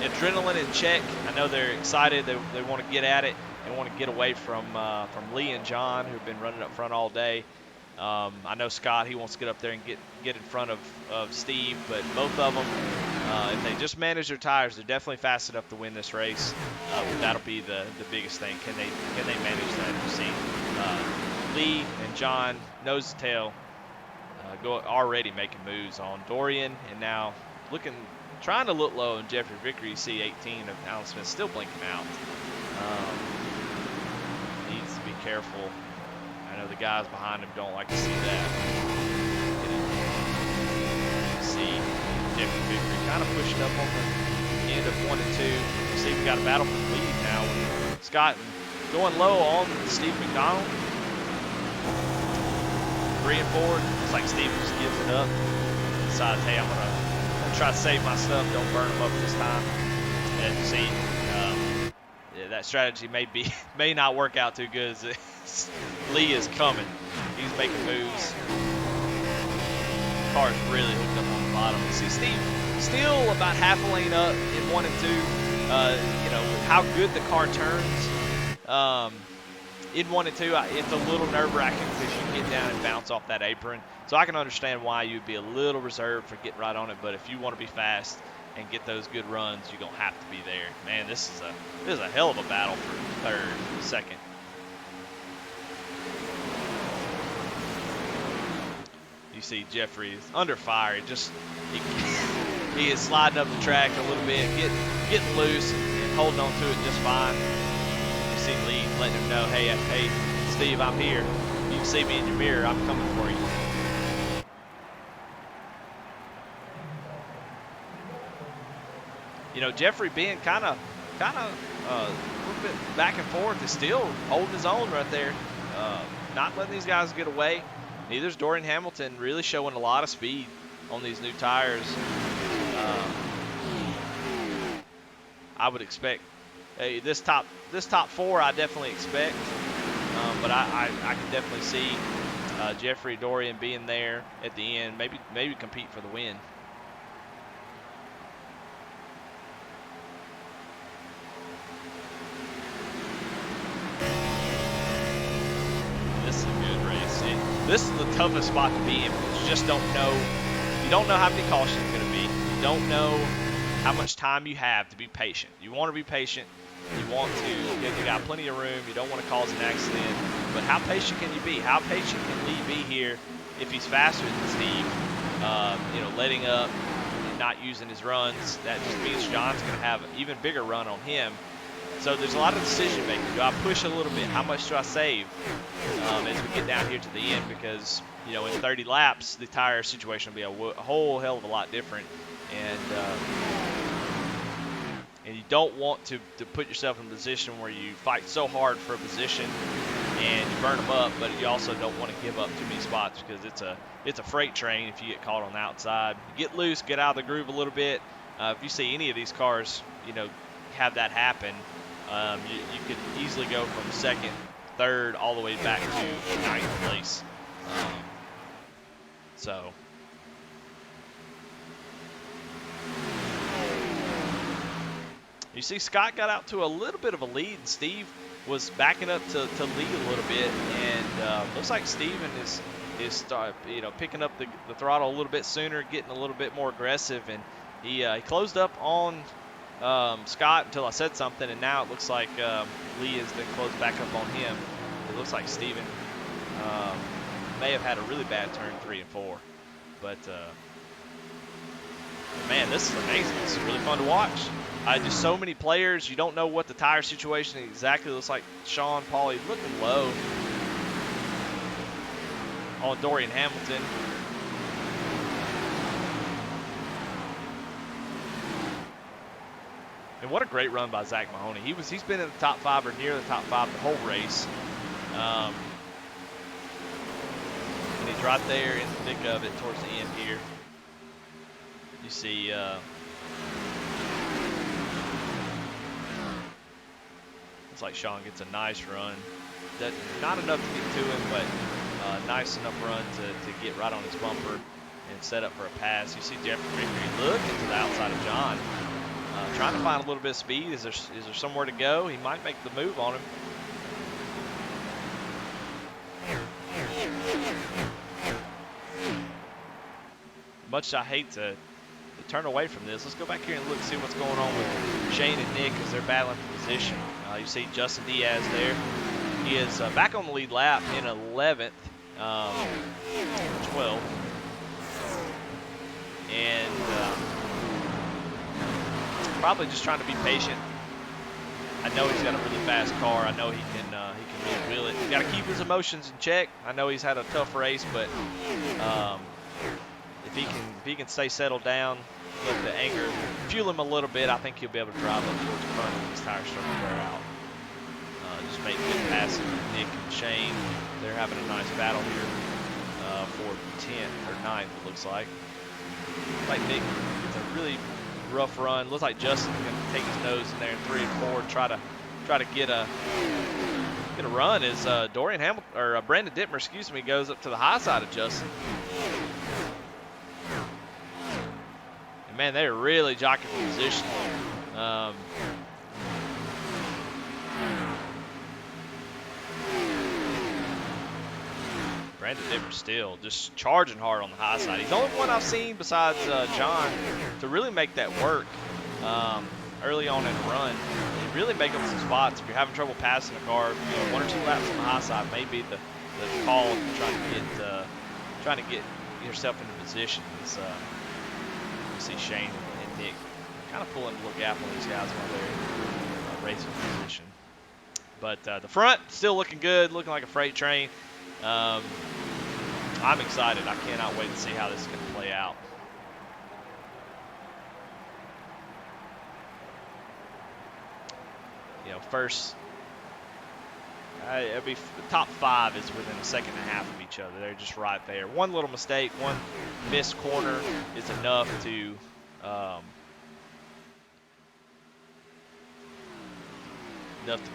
adrenaline in check. I know they're excited. They want to get at it. They want to get away from Lee and John, who've been running up front all day. I know Scott, he wants to get up there and get in front of Steve, but both of them, if they just manage their tires, they're definitely fast enough to win this race. But that'll be the biggest thing. Can they manage that? You see Lee and John, nose to tail, already making moves on Dorian, and now trying to look low on Jeffrey Vickery. You see 18 of Alan Smith still blinking out. Needs to be careful. I know the guys behind him don't like to see that. You see Jeffrey Vickery kind of pushing up on the end of 1 and 2. You see we got a battle for the lead now with Scott going low on Steve McDonald. 3 and 4. Looks like Steve just gives it up. Decides, hey, I'm gonna try to save my stuff. Don't burn them up this time. And you see, that strategy may not work out too good. Lee is coming. He's making moves. Car's really hooked up on the bottom. See Steve still about half a lane up in 1 and 2. You know how good the car turns. In 1 and 2, it's a little nerve-wracking because you get down and bounce off that apron. So I can understand why you'd be a little reserved for getting right on it. But if you want to be fast and get those good runs, you're gonna have to be there. Man, this is a hell of a battle for third, second. You see Jeffrey is under fire. He is sliding up the track a little bit, getting loose and holding on to it just fine. You see Lee letting him know, hey, Steve, I'm here. You can see me in your mirror. I'm coming for you. You know, Jeffrey being kind of a little bit back and forth is still holding his own right there. Not letting these guys get away. Neither's Dorian Hamilton, really showing a lot of speed on these new tires. I would expect this top 4. I definitely expect, but I can definitely see Jeffrey, Dorian being there at the end. Maybe compete for the win. This is a good race. This is the toughest spot to be in because you just don't know. You don't know how many cautions are going to be. You don't know how much time you have to be patient. You want to be patient. You got plenty of room. You don't want to cause an accident. But how patient can you be? How patient can Lee be here if he's faster than Steve? Letting up and not using his runs. That just means John's going to have an even bigger run on him. So there's a lot of decision making. Do I push a little bit? How much do I save as we get down here to the end? Because, in 30 laps, the tire situation will be a whole hell of a lot different. And you don't want to put yourself in a position where you fight so hard for a position and you burn them up, but you also don't want to give up too many spots because it's a freight train if you get caught on the outside. You get loose, get out of the groove a little bit. If you see any of these cars, have that happen, you could easily go from second, third, all the way back to ninth place. You see Scott got out to a little bit of a lead, and Steve was backing up to lead a little bit, and looks like Steven is picking up the throttle a little bit sooner, getting a little bit more aggressive, and he closed up on Scott until I said something, and now it looks like Lee has been closed back up on him. It looks like Steven may have had a really bad turn 3 and 4, but man, this is amazing. This is really fun to watch. Just so many players. You don't know what the tire situation exactly looks like. Sean Pauley looking low on Dorian Hamilton. And what a great run by Zach Mahoney. He's been in the top 5 or near the top 5 the whole race. And he's right there in the thick of it towards the end here. You see Looks like Sean gets a nice run. Not enough to get to him, but nice enough run to get right on his bumper and set up for a pass. You see Jeffrey Vickery looking to the outside of John, trying to find a little bit of speed. Is there somewhere to go? He might make the move on him. Much as I hate to turn away from this, let's go back here and look, see what's going on with Shane and Nick as they're battling for position. You see Justin Diaz there. He is back on the lead lap in 11th, 12th. And probably just trying to be patient. I know he's got a really fast car. I know he can really wheel it. He's got to keep his emotions in check. I know he's had a tough race, but if he can stay settled down, let the anger fuel him a little bit, I think he'll be able to drive up towards the front when his tires start to wear out. Just make good passes with Nick and Shane. They're having a nice battle here for 10th or 9th, it looks like. Like Nick gets a really rough run. Looks like Justin's going to take his nose in there in 3 and 4 and try to get a run as Dorian Hamilton or Brandon Dittmer, excuse me, goes up to the high side of Justin. And man, they're really jockeying for position. Brandon Dittmer still just charging hard on the high side. He's the only one I've seen besides John to really make that work early on in the run. And really make up some spots. If you're having trouble passing a car, 1 or 2 laps on the high side may be the call trying to get yourself into position. You see Shane and Nick kind of pulling a little gap on these guys while they're racing position. But the front still looking good, looking like a freight train. I'm excited. I cannot wait to see how this is going to play out. First, it'll be the top 5 is within a second and a half of each other. They're just right there. One little mistake, one missed corner is enough to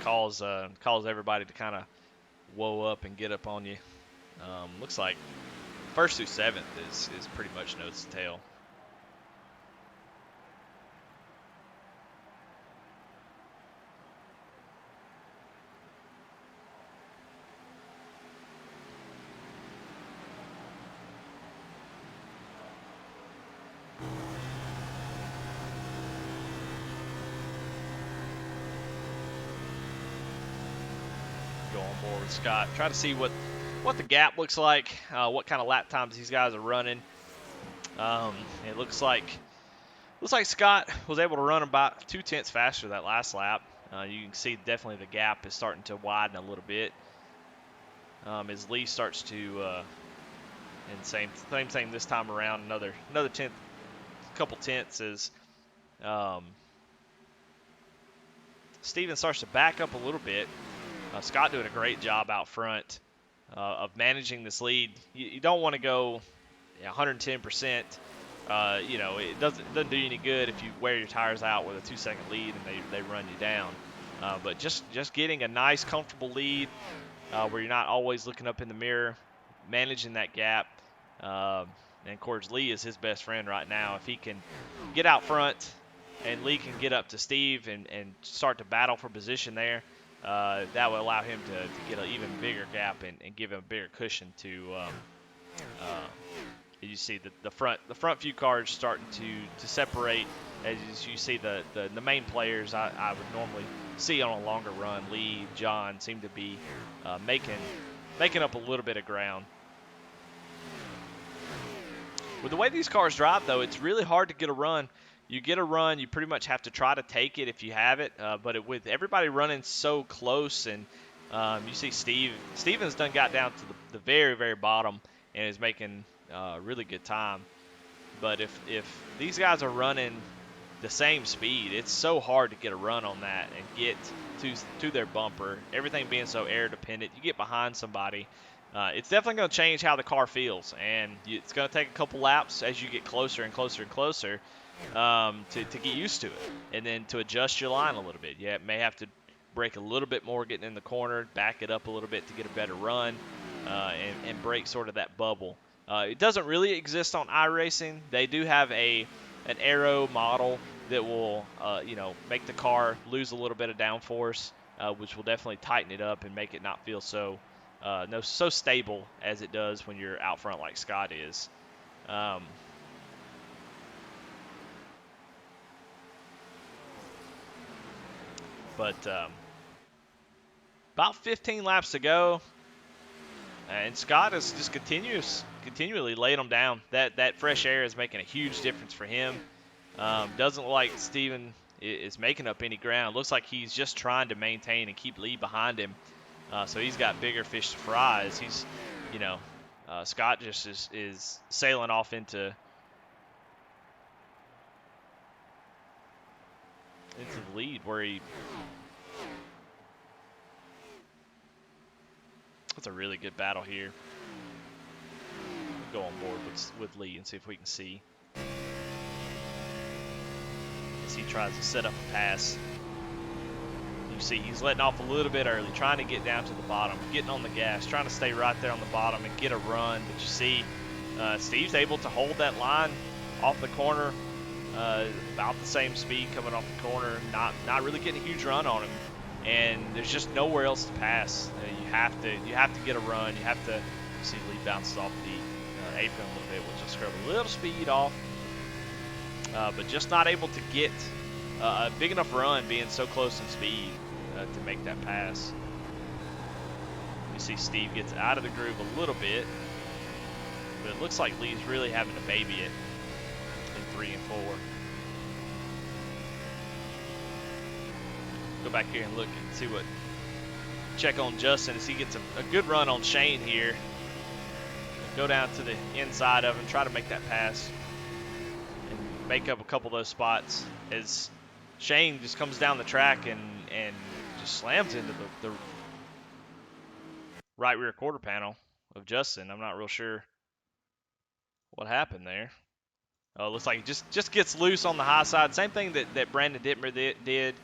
cause everybody to kind of whoa up and get up on you. Looks like 1st through 7th is pretty much nose to tail. Go on board with Scott. Try to see what the gap looks like, what kind of lap times these guys are running. It looks like Scott was able to run about 0.2 faster that last lap. You can see definitely the gap is starting to widen a little bit as Lee starts to, and same thing this time around. Another couple tenths as Steven starts to back up a little bit. Scott doing a great job out front of managing this lead. You don't want to go 110%. It doesn't do you any good if you wear your tires out with a 2-second lead and they run you down. But just getting a nice, comfortable lead where you're not always looking up in the mirror, managing that gap. And of course, Lee is his best friend right now. If he can get out front and Lee can get up to Steve and start to battle for position there, that will allow him to get an even bigger gap and give him a bigger cushion to. You see the front few cars starting to separate as you see the main players I would normally see on a longer run. Lee, John seem to be making up a little bit of ground. With the way these cars drive, though, it's really hard to get a run. You get a run, you pretty much have to try to take it if you have it. But with everybody running so close, and you see Steven's got down to the very, very bottom and is making really good time. But if these guys are running the same speed, it's so hard to get a run on that and get to their bumper. Everything being so air dependent, you get behind somebody. It's definitely going to change how the car feels, and it's going to take a couple laps as you get closer and closer and closer to get used to it, and then to adjust your line a little bit. Yeah, it may have to brake a little bit more getting in the corner, back it up a little bit to get a better run, and break sort of that bubble. It doesn't really exist on iRacing. They do have an aero model that will, make the car lose a little bit of downforce, which will definitely tighten it up and make it not feel so stable as it does when you're out front like Scott is. But about 15 laps to go, and Scott is just continually laying them down. That fresh air is making a huge difference for him. Doesn't look like Steven is making up any ground. Looks like he's just trying to maintain and keep Lee behind him. So he's got bigger fish to fry. As he's, Scott just is sailing off into the lead where he. That's a really good battle here. We'll go on board with Lee and see if we can see. As he tries to set up a pass. You see he's letting off a little bit early, trying to get down to the bottom, getting on the gas, trying to stay right there on the bottom and get a run. But you see Steve's able to hold that line off the corner, about the same speed coming off the corner, not really getting a huge run on him. And there's just nowhere else to pass. You have to get a run. You have to see Lee bounces off the apron a little bit, which will scrub a little speed off. But just not able to get a big enough run, being so close in speed to make that pass. You see Steve gets out of the groove a little bit, but it looks like Lee's really having to baby it in 3 and 4. Go back here and look and see check on Justin as he gets a good run on Shane here. Go down to the inside of him, try to make that pass and make up a couple of those spots as Shane just comes down the track and just slams into the right rear quarter panel of Justin. I'm not real sure what happened there. Looks like he just gets loose on the high side. Same thing that Brandon Dittmer did.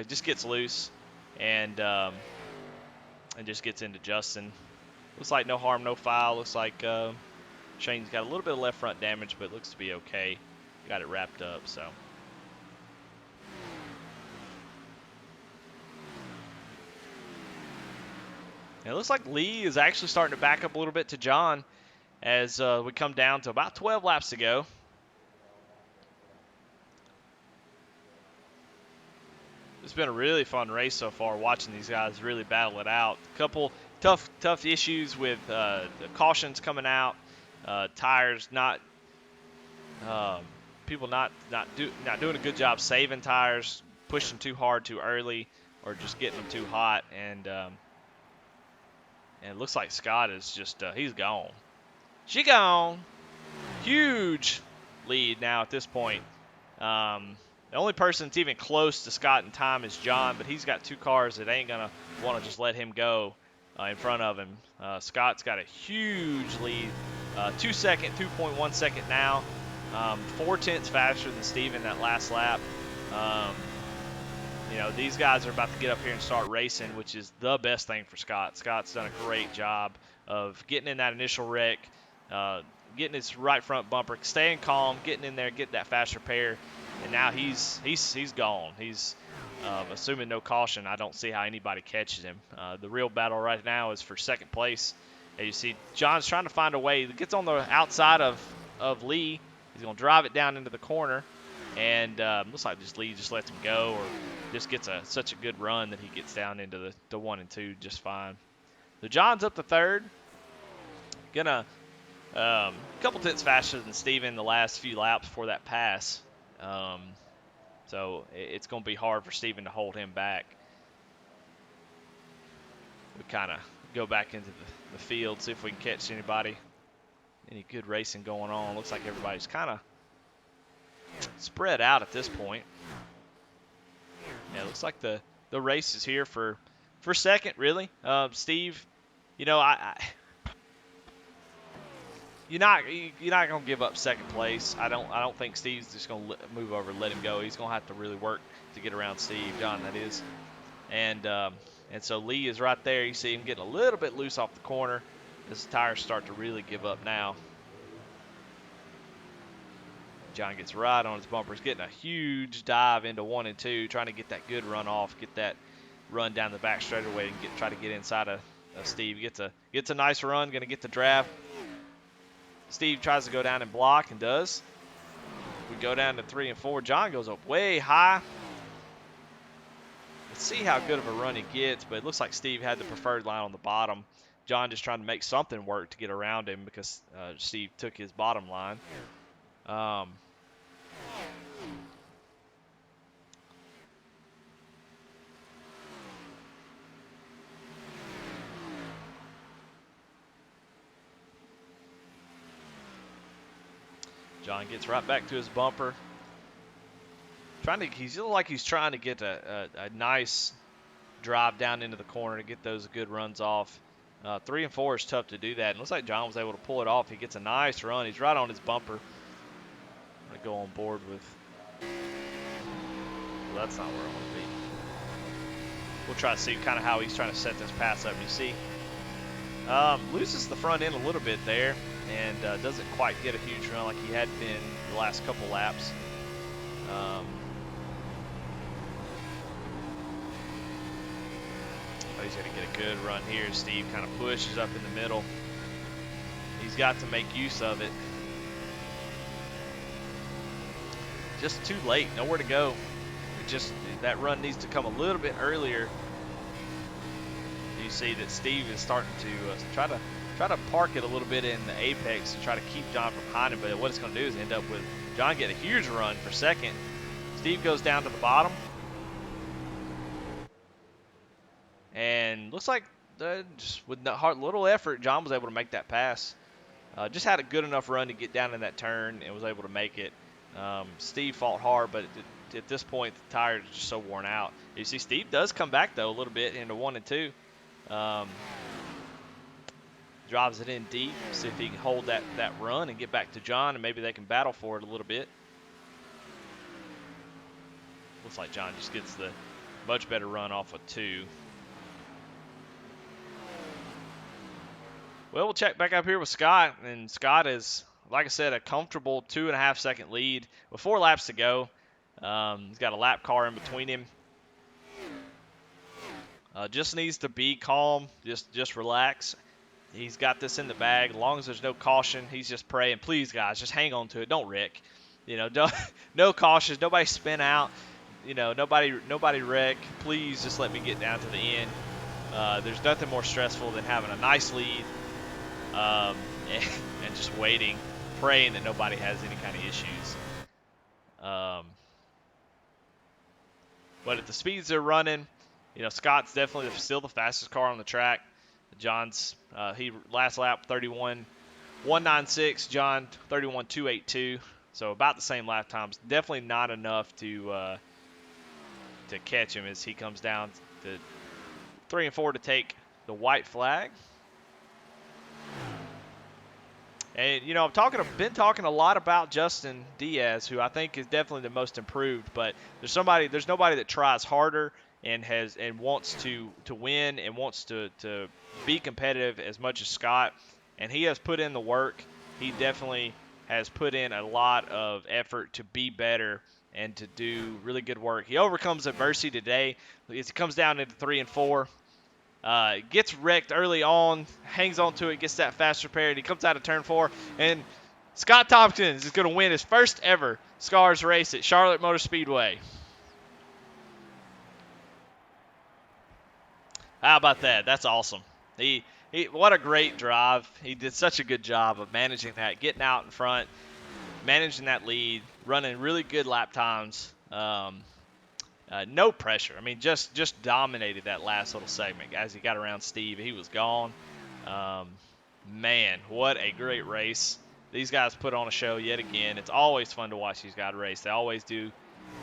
Just gets loose and just gets into Justin. Looks like no harm, no foul. Looks like Shane's got a little bit of left front damage, but looks to be okay. Got it wrapped up, so. It looks like Lee is actually starting to back up a little bit to John as we come down to about 12 laps to go. It's been a really fun race so far, watching these guys really battle it out. A couple tough issues with the cautions coming out, tires people not doing a good job saving tires, pushing too hard too early, or just getting them too hot. And it looks like Scott is just he's gone. She gone. Huge lead now at this point. The only person that's even close to Scott in time is John, but he's got 2 cars that ain't going to want to just let him go in front of him. Scott's got a huge lead, 2.1 second now, 4/10 faster than Steven that last lap. These guys are about to get up here and start racing, which is the best thing for Scott. Scott's done a great job of getting in that initial wreck, getting his right front bumper, staying calm, getting in there, getting that fast repair. And now he's gone. He's assuming no caution. I don't see how anybody catches him. The real battle right now is for second place. And you see John's trying to find a way. He gets on the outside of Lee. He's going to drive it down into the corner. And looks like Lee just lets him go, or just gets such a good run that he gets down into the 1 and 2 just fine. So John's up to third. Gonna a couple tenths faster than Steven the last few laps before that pass. So it's going to be hard for Steven to hold him back. We kind of go back into the field, see if we can catch anybody. Any good racing going on. Looks like everybody's kind of spread out at this point. Yeah, it looks like the race is here for second, really. Steve, You're not gonna give up second place. I don't think Steve's just gonna move over and let him go. He's gonna have to really work to get around Steve. John, that is. And so Lee is right there. You see him getting a little bit loose off the corner. His tires start to really give up now. John gets right on his bumpers, getting a huge dive into 1 and 2, trying to get that good run off, get that run down the back straightaway, and try to get inside of Steve. Gets a nice run, going to get the draft. Steve tries to go down and block and does. We go down to 3 and 4. John goes up way high. Let's see how good of a run he gets, but it looks like Steve had the preferred line on the bottom. John just trying to make something work to get around him because Steve took his bottom line. John gets right back to his bumper. He's like he's trying to get a nice drive down into the corner to get those good runs off. 3 and 4 is tough to do that. And looks like John was able to pull it off. He gets a nice run. He's right on his bumper. I'm going to go on board with. Well, that's not where I want to be. We'll try to see kind of how he's trying to set this pass up. You see, loses the front end a little bit there and doesn't quite get a huge run like he had been the last couple laps. He's going to get a good run here. Steve kind of pushes up in the middle. He's got to make use of it. Just too late. Nowhere to go. That run needs to come a little bit earlier. You see that Steve is starting to try to park it a little bit in the apex to try to keep John from behind him. But what it's going to do is end up with John getting a huge run for second. Steve goes down to the bottom. And looks like just with little effort, John was able to make that pass. Just had a good enough run to get down in that turn and was able to make it. Steve fought hard, but at this point, the tires are just so worn out. You see, Steve does come back, though, a little bit into 1 and 2. Drives it in deep, see if he can hold that run and get back to John, and maybe they can battle for it a little bit. Looks like John just gets the much better run off of 2. Well, we'll check back up here with Scott, and Scott is, like I said, a comfortable 2.5 second lead with 4 laps to go. He's got a lap car in between him. Just needs to be calm, just relax. He's got this in the bag. As long as there's no caution, he's just praying, please, guys, just hang on to it. Don't wreck. No cautions. Nobody spin out. Nobody wreck. Please just let me get down to the end. There's nothing more stressful than having a nice lead and just waiting, praying that nobody has any kind of issues. But at the speeds they're running, Scott's definitely still the fastest car on the track. John's he last lap 31.196, John 31.282, so about the same lap times. Definitely not enough to catch him as he comes down to 3 and 4 to take the white flag. And I've been talking a lot about Justin Diaz, who I think is definitely the most improved. But there's nobody that tries harder and wants to win and wants to be competitive as much as Scott. And he has put in the work. He definitely has put in a lot of effort to be better and to do really good work. He overcomes adversity today as he comes down into 3 and 4. Gets wrecked early on, hangs on to it, gets that fast repair, and he comes out of turn 4. And Scott Tompkins is going to win his first ever SCARS race at Charlotte Motor Speedway. How about that? That's awesome. What a great drive. He did such a good job of managing that, getting out in front, managing that lead, running really good lap times. No pressure. I mean, just dominated that last little segment. As he got around Steve, he was gone. Man, what a great race. These guys put on a show yet again. It's always fun to watch these guys race. They always do.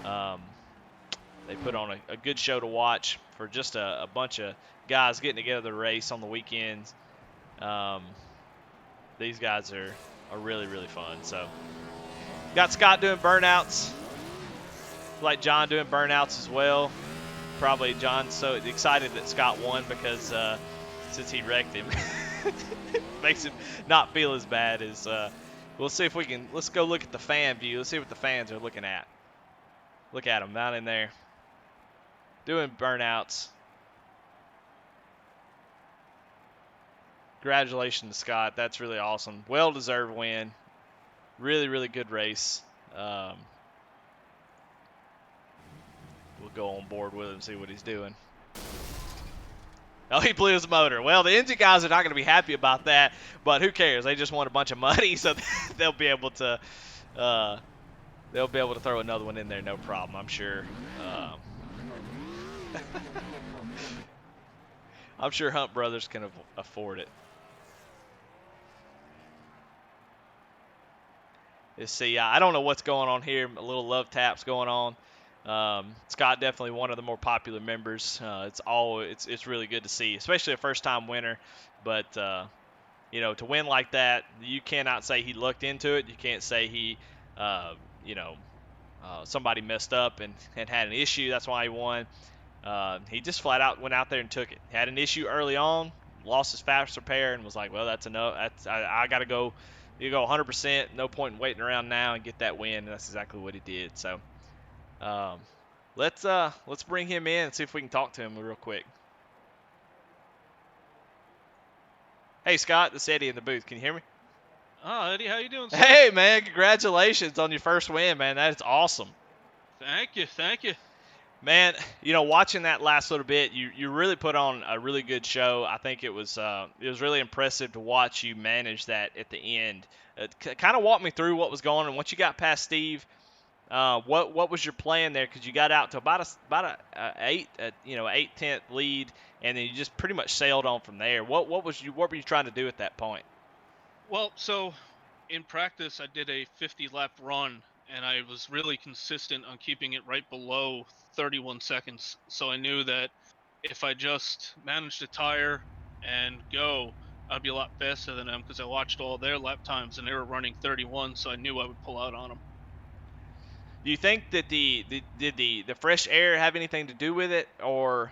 They put on a good show to watch for just a bunch of guys getting together to race on the weekends. These guys are really, really fun. So, got Scott doing burnouts. Like John doing burnouts as well. probably John's so excited that Scott won because since he wrecked him, makes him not feel as bad as. We'll see if we can. Let's go look at the fan view. Let's see what the fans are looking at. Look at them down in there doing burnouts. Congratulations, Scott. That's really awesome. Well-deserved win. Really, really good race. We'll go on board with him and see what he's doing. Oh, he blew his motor. Well, the engine guys are not going to be happy about that, but who cares? They just want a bunch of money, so they'll be able to throw another one in there, no problem. I'm sure. I'm sure Hunt Brothers can afford it. Let's see. I don't know what's going on here. A little love taps going on. Scott definitely one of the more popular members. It's really good to see, especially a first-time winner. But to win like that, you cannot say he looked into it. You can't say he, somebody messed up and had an issue. That's why he won. He just flat out went out there and took it. Had an issue early on, lost his fast repair, and was like, well, that's enough. I got to go. You go 100%. No point in waiting around now and get that win. And that's exactly what he did. So let's bring him in and see if we can talk to him real quick. Hey, Scott, this is Eddie in the booth. Can you hear me? Oh, Eddie, how you doing, sir? Hey, man, congratulations on your first win, man. That is awesome. Thank you. Man, watching that last little bit, you really put on a really good show. I think it was really impressive to watch you manage that at the end. Kind of walk me through what was going on. Once you got past Steve, what was your plan there? Because you got out to about a 8/10 lead, and then you just pretty much sailed on from there. What were you trying to do at that point? Well, so in practice, I did a 50-lap run, and I was really consistent on keeping it right below 31 seconds. So I knew that if I just managed to tire and go, I'd be a lot faster than them because I watched all their lap times and they were running 31, so I knew I would pull out on them. Do you think that did the fresh air have anything to do with it, or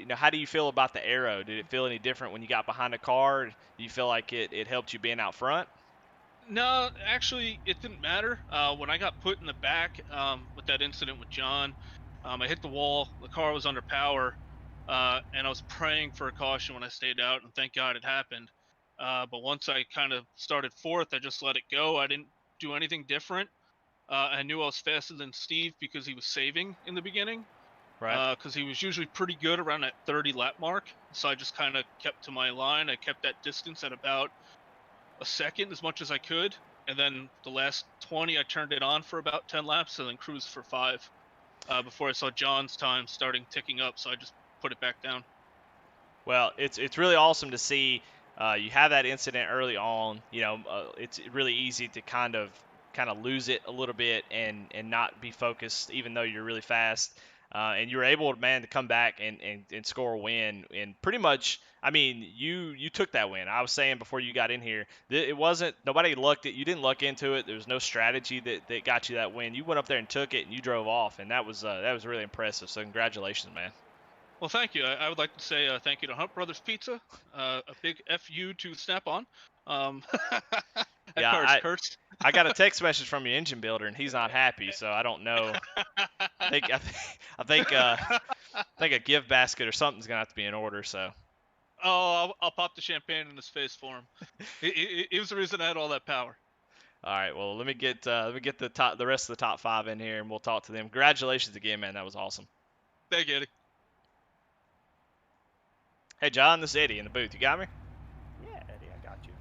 how do you feel about the aero? Did it feel any different when you got behind the car? Do you feel like it helped you being out front? No, actually, it didn't matter. When I got put in the back with that incident with John, I hit the wall. The car was under power, and I was praying for a caution when I stayed out, and thank God it happened. But once I kind of started fourth, I just let it go. I didn't do anything different. I knew I was faster than Steve because he was saving in the beginning. Right. Because he was usually pretty good around that 30 lap mark. So I just kind of kept to my line. I kept that distance at about a second as much as I could, and then the last 20 I turned it on for about 10 laps and then cruised for 5 before I saw John's time starting ticking up, so I just put it back down. Well, it's really awesome to see you have that incident early on. It's really easy to kind of lose it a little bit and not be focused, even though you're really fast. And you were able, man, to come back and score a win. And pretty much, I mean, you took that win. I was saying before you got in here, it wasn't, nobody lucked it. You didn't luck into it. There was no strategy that got you that win. You went up there and took it, and you drove off, and that was really impressive. So congratulations, man. Well, thank you. I would like to say thank you to Hunt Brothers Pizza, a big FU to Snap-on. Yeah, car is cursed. I got a text message from your engine builder, and he's not happy. So I don't know. I think a gift basket or something's gonna have to be in order. So. Oh, I'll pop the champagne in his face for him. He was the reason I had all that power. All right, well let me get the rest of the top 5 in here, and we'll talk to them. Congratulations again, man. That was awesome. Thank you, Eddie. Hey, John, this is Eddie in the booth. You got me? Yeah, Eddie, I got you.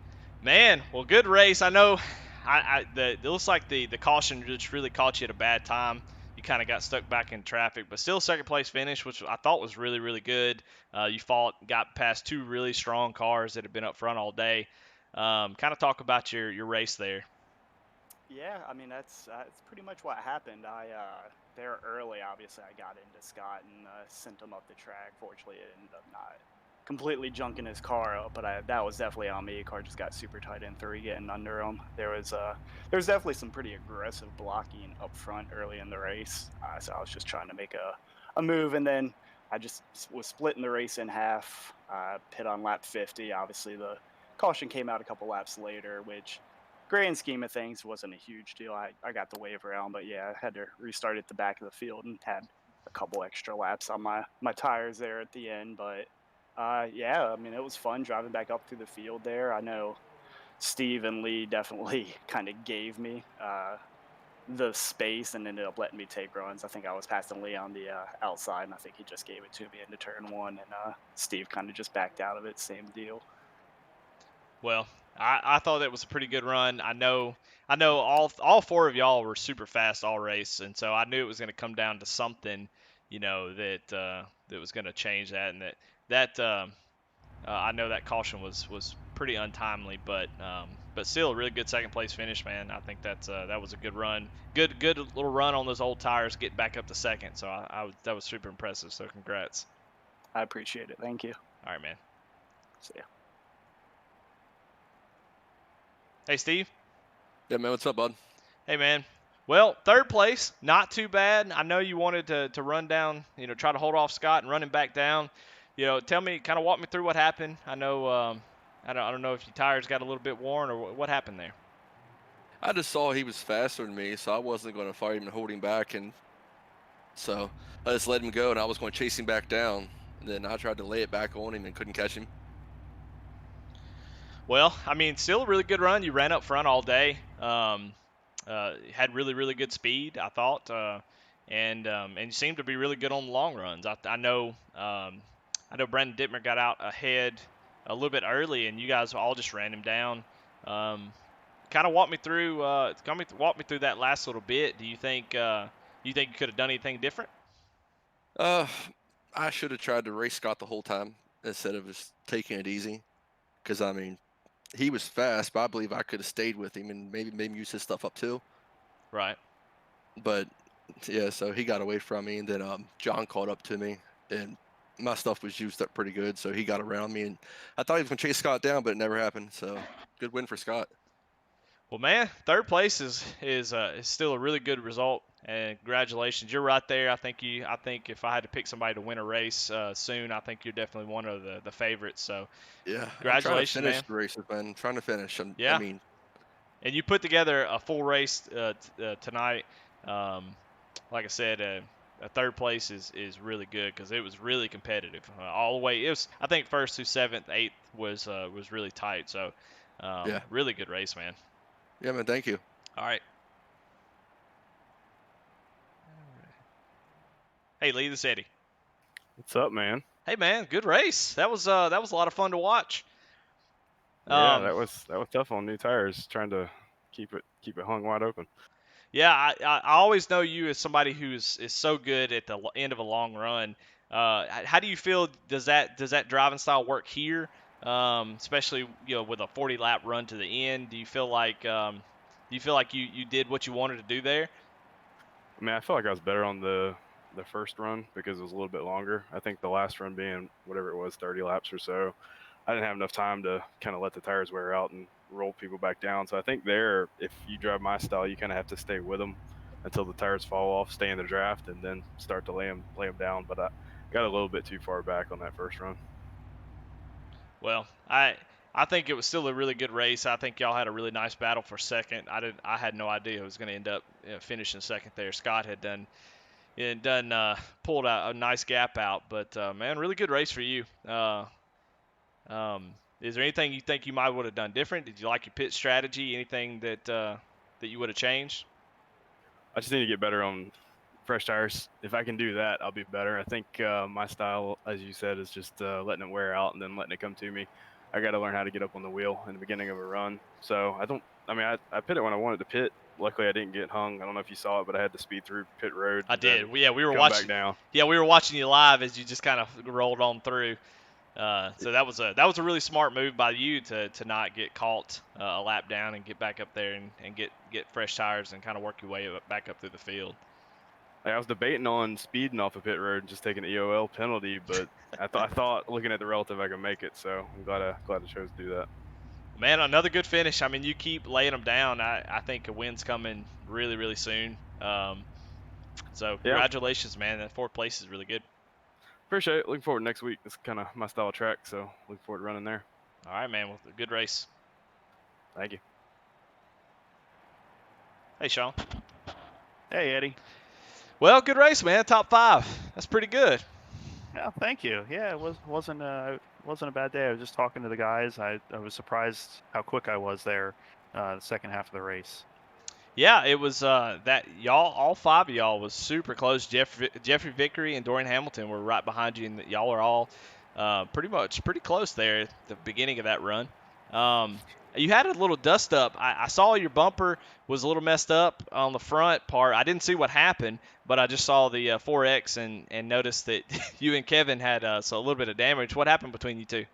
Man, well, good race. I know. It looks like the caution just really caught you at a bad time. You kind of got stuck back in traffic, but still second place finish, which I thought was really, really good. You got past 2 really strong cars that have been up front all day. Kind of talk about your race there. Yeah, I mean that's pretty much what happened. There early, obviously, I got into Scott and sent him up the track. Fortunately, it ended up not completely junking his car up, but that was definitely on me. Car just got super tight in 3, getting under him. There was definitely some pretty aggressive blocking up front early in the race, so I was just trying to make a move, and then I just was splitting the race in half. Pit on lap 50. Obviously, the caution came out a couple laps later, which, grand scheme of things, wasn't a huge deal. I got the wave around, but yeah, I had to restart at the back of the field and had a couple extra laps on my tires there at the end. But yeah, I mean, it was fun driving back up through the field there. I know Steve and Lee definitely kind of gave me the space and ended up letting me take runs. I think I was passing Lee on the outside, and I think he just gave it to me into turn one, and Steve kind of just backed out of it. Same deal. Well, I thought that was a pretty good run. I know all four of y'all were super fast all race, and so I knew it was going to come down to something, that was going to change that, and that I know that caution was pretty untimely, but still a really good second place finish, man. I think that was a good run, good little run on those old tires, getting back up to second. So that was super impressive. So congrats. I appreciate it. Thank you. All right, man. See ya. Hey, Steve. Yeah, man. What's up, bud? Hey, man. Well, third place, not too bad. I know you wanted to run down, try to hold off Scott and run him back down. Tell me, kind of walk me through what happened. I know, I don't know if your tires got a little bit worn or what happened there. I just saw he was faster than me, so I wasn't going to fight him and hold him back, and so I just let him go, and I was going to chase him back down. And then I tried to lay it back on him and couldn't catch him. Well, I mean, still a really good run. You ran up front all day. Had really, really good speed, I thought, and you seemed to be really good on the long runs. I know Brandon Dittmer got out ahead a little bit early, and you guys all just ran him down. Kind of walk me through that last little bit. Do you think you could have done anything different? I should have tried to race Scott the whole time instead of just taking it easy, because I mean, he was fast, but I believe I could have stayed with him and maybe use his stuff up too. Right. But yeah, so he got away from me, and then John caught up to me, and my stuff was used up pretty good, so he got around me, and I thought he was going to chase Scott down, but it never happened. So good win for Scott. Well, man, third place is still a really good result, and congratulations. You're right there. I think if I had to pick somebody to win a race soon, I think you're definitely one of the favorites. So yeah, congratulations, I'm trying to finish the races, man. I'm trying to finish. Yeah. I mean, and you put together a full race tonight. Like I said, a third place is really good because it was really competitive all the way. It was, I think, first through seventh, eighth was really tight. So yeah, really good race, man. Yeah, man. Thank you. All right. Hey, Lee, this is Eddie. What's up, man? Hey, man, good race. That was a lot of fun to watch. Yeah, that was tough on new tires, trying to keep it hung wide open. Yeah, I always know you as somebody who is so good at the end of a long run. How do you feel? Does that driving style work here? Especially with a 40-lap run to the end. Do you feel like you did what you wanted to do there? I mean, I feel like I was better on the first run because it was a little bit longer. I think the last run being whatever it was, 30 laps or so, I didn't have enough time to kind of let the tires wear out and roll people back down. So I think there, if you drive my style, you kind of have to stay with them until the tires fall off, stay in the draft, and then start to lay them down. But I got a little bit too far back on that first run. Well, I think it was still a really good race. I think y'all had a really nice battle for second. I had no idea it was going to end up finishing second there. Scott had pulled a nice gap out, but man, really good race for you. Is there anything you think you might would have done different? Did you like your pit strategy? Anything that you would have changed? I just need to get better on fresh tires. If I can do that, I'll be better. I think my style, as you said, is just letting it wear out and then letting it come to me. I got to learn how to get up on the wheel in the beginning of a run. So I pitted when I wanted to pit. Luckily, I didn't get hung. I don't know if you saw it, but I had to speed through pit road. I did. Yeah, we were watching. Back down. Yeah, we were watching you live as you just kind of rolled on through. So that was a really smart move by you to not get caught a lap down and get back up there and get fresh tires and kind of work your way back up through the field. I was debating on speeding off a pit road and just taking an EOL penalty, but I thought looking at the relative I could make it. So I'm glad I chose to do that. Man, another good finish. I mean, you keep laying them down. I think a win's coming really, really soon. So congratulations, man. That fourth place is really good. Appreciate it. Looking forward to next week. It's kind of my style of track, so looking forward to running there. All right, man. Well, good race. Thank you. Hey, Sean. Hey, Eddie. Well, good race, man. Top 5. That's pretty good. Yeah, thank you. Yeah, it wasn't a bad day. I was just talking to the guys. I was surprised how quick I was there, the second half of the race. Yeah, it was that y'all, all 5 of y'all was super close. Jeffrey Vickery and Dorian Hamilton were right behind you, and y'all are all pretty close there at the beginning of that run. You had a little dust up. I saw your bumper was a little messed up on the front part. I didn't see what happened, but I just saw the 4X and noticed that you and Kevin had so a little bit of damage. What happened between you two?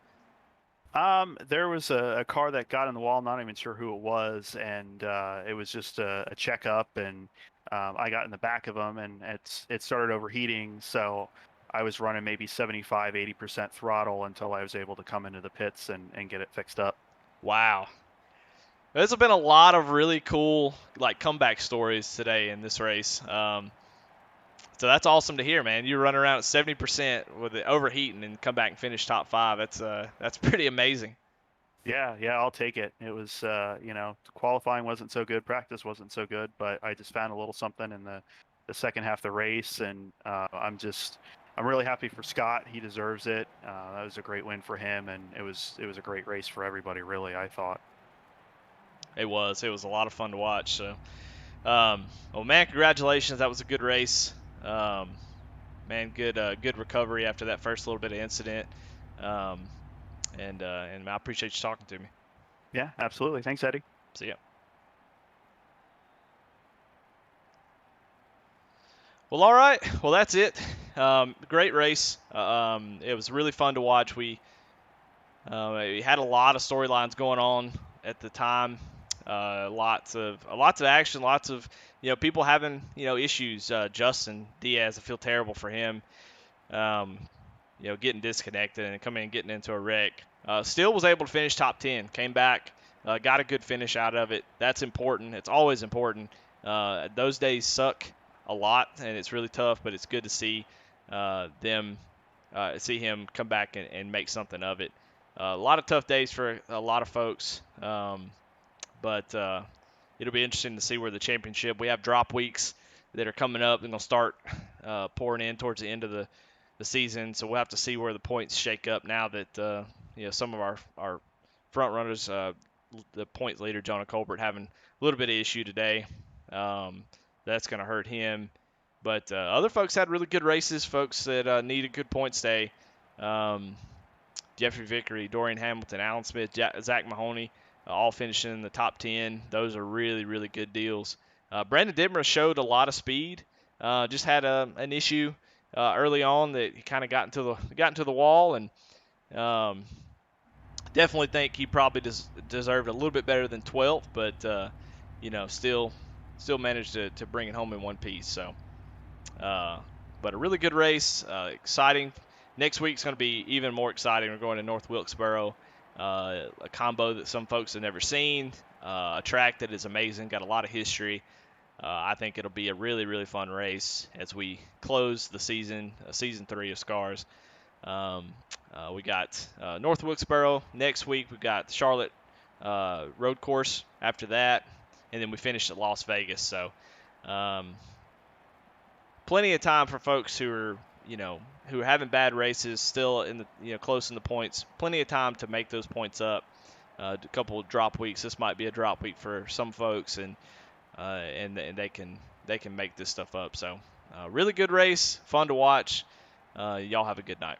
There was a car that got in the wall. I'm not even sure who it was, and it was just a checkup, and I got in the back of them, and it started overheating. So I was running maybe 75, 80% throttle until I was able to come into the pits and get it fixed up. Wow. There's been a lot of really cool like comeback stories today in this race. So that's awesome to hear, man. You run around at 70% with it overheating and come back and finish top 5. That's pretty amazing. Yeah, I'll take it. It was, qualifying wasn't so good, practice wasn't so good, but I just found a little something in the second half of the race, and I'm really happy for Scott. He deserves it. That was a great win for him, and it was a great race for everybody, really, I thought. It was a lot of fun to watch. So, well, man, congratulations. That was a good race. Man, good recovery after that first little bit of incident. And I appreciate you talking to me. Yeah, absolutely. Thanks, Eddie. See ya. Well, all right. Well, that's it. Great race. It was really fun to watch. We had a lot of storylines going on at the time. Lots of action. Lots of people having issues. Justin Diaz, I feel terrible for him. Getting disconnected and getting into a wreck. Still was able to finish top 10. Came back, got a good finish out of it. That's important. It's always important. Those days suck a lot, and it's really tough. But it's good to see see him come back and make something of it. A lot of tough days for a lot of folks, but it'll be interesting to see where the championship. We have drop weeks that are coming up, and they'll start pouring in towards the end of the season. So we'll have to see where the points shake up now that some of our front runners, the points leader Jonah Colbert, having a little bit of issue today. That's going to hurt him. But other folks had really good races. Folks that needed good points day. Jeffrey Vickery, Dorian Hamilton, Alan Smith, Zach Mahoney, all finishing in the top 10. Those are really, really good deals. Brandon Dimmer showed a lot of speed. Just had an issue early on that he kind of got into the wall, and definitely think he probably deserved a little bit better than 12th, but still managed to bring it home in one piece. So, but a really good race, exciting. Next week's going to be even more exciting. We're going to North Wilkesboro, a combo that some folks have never seen, a track that is amazing, got a lot of history. I think it'll be a really, really fun race as we close the season, season 3 of Scars. We got North Wilkesboro next week. We've got the Charlotte road course after that, and then we finish at Las Vegas. So plenty of time for folks who are who are having bad races, still in the close in the points. Plenty of time to make those points up. A couple of drop weeks. This might be a drop week for some folks, and they can make this stuff up. So really good race, fun to watch. Y'all have a good night.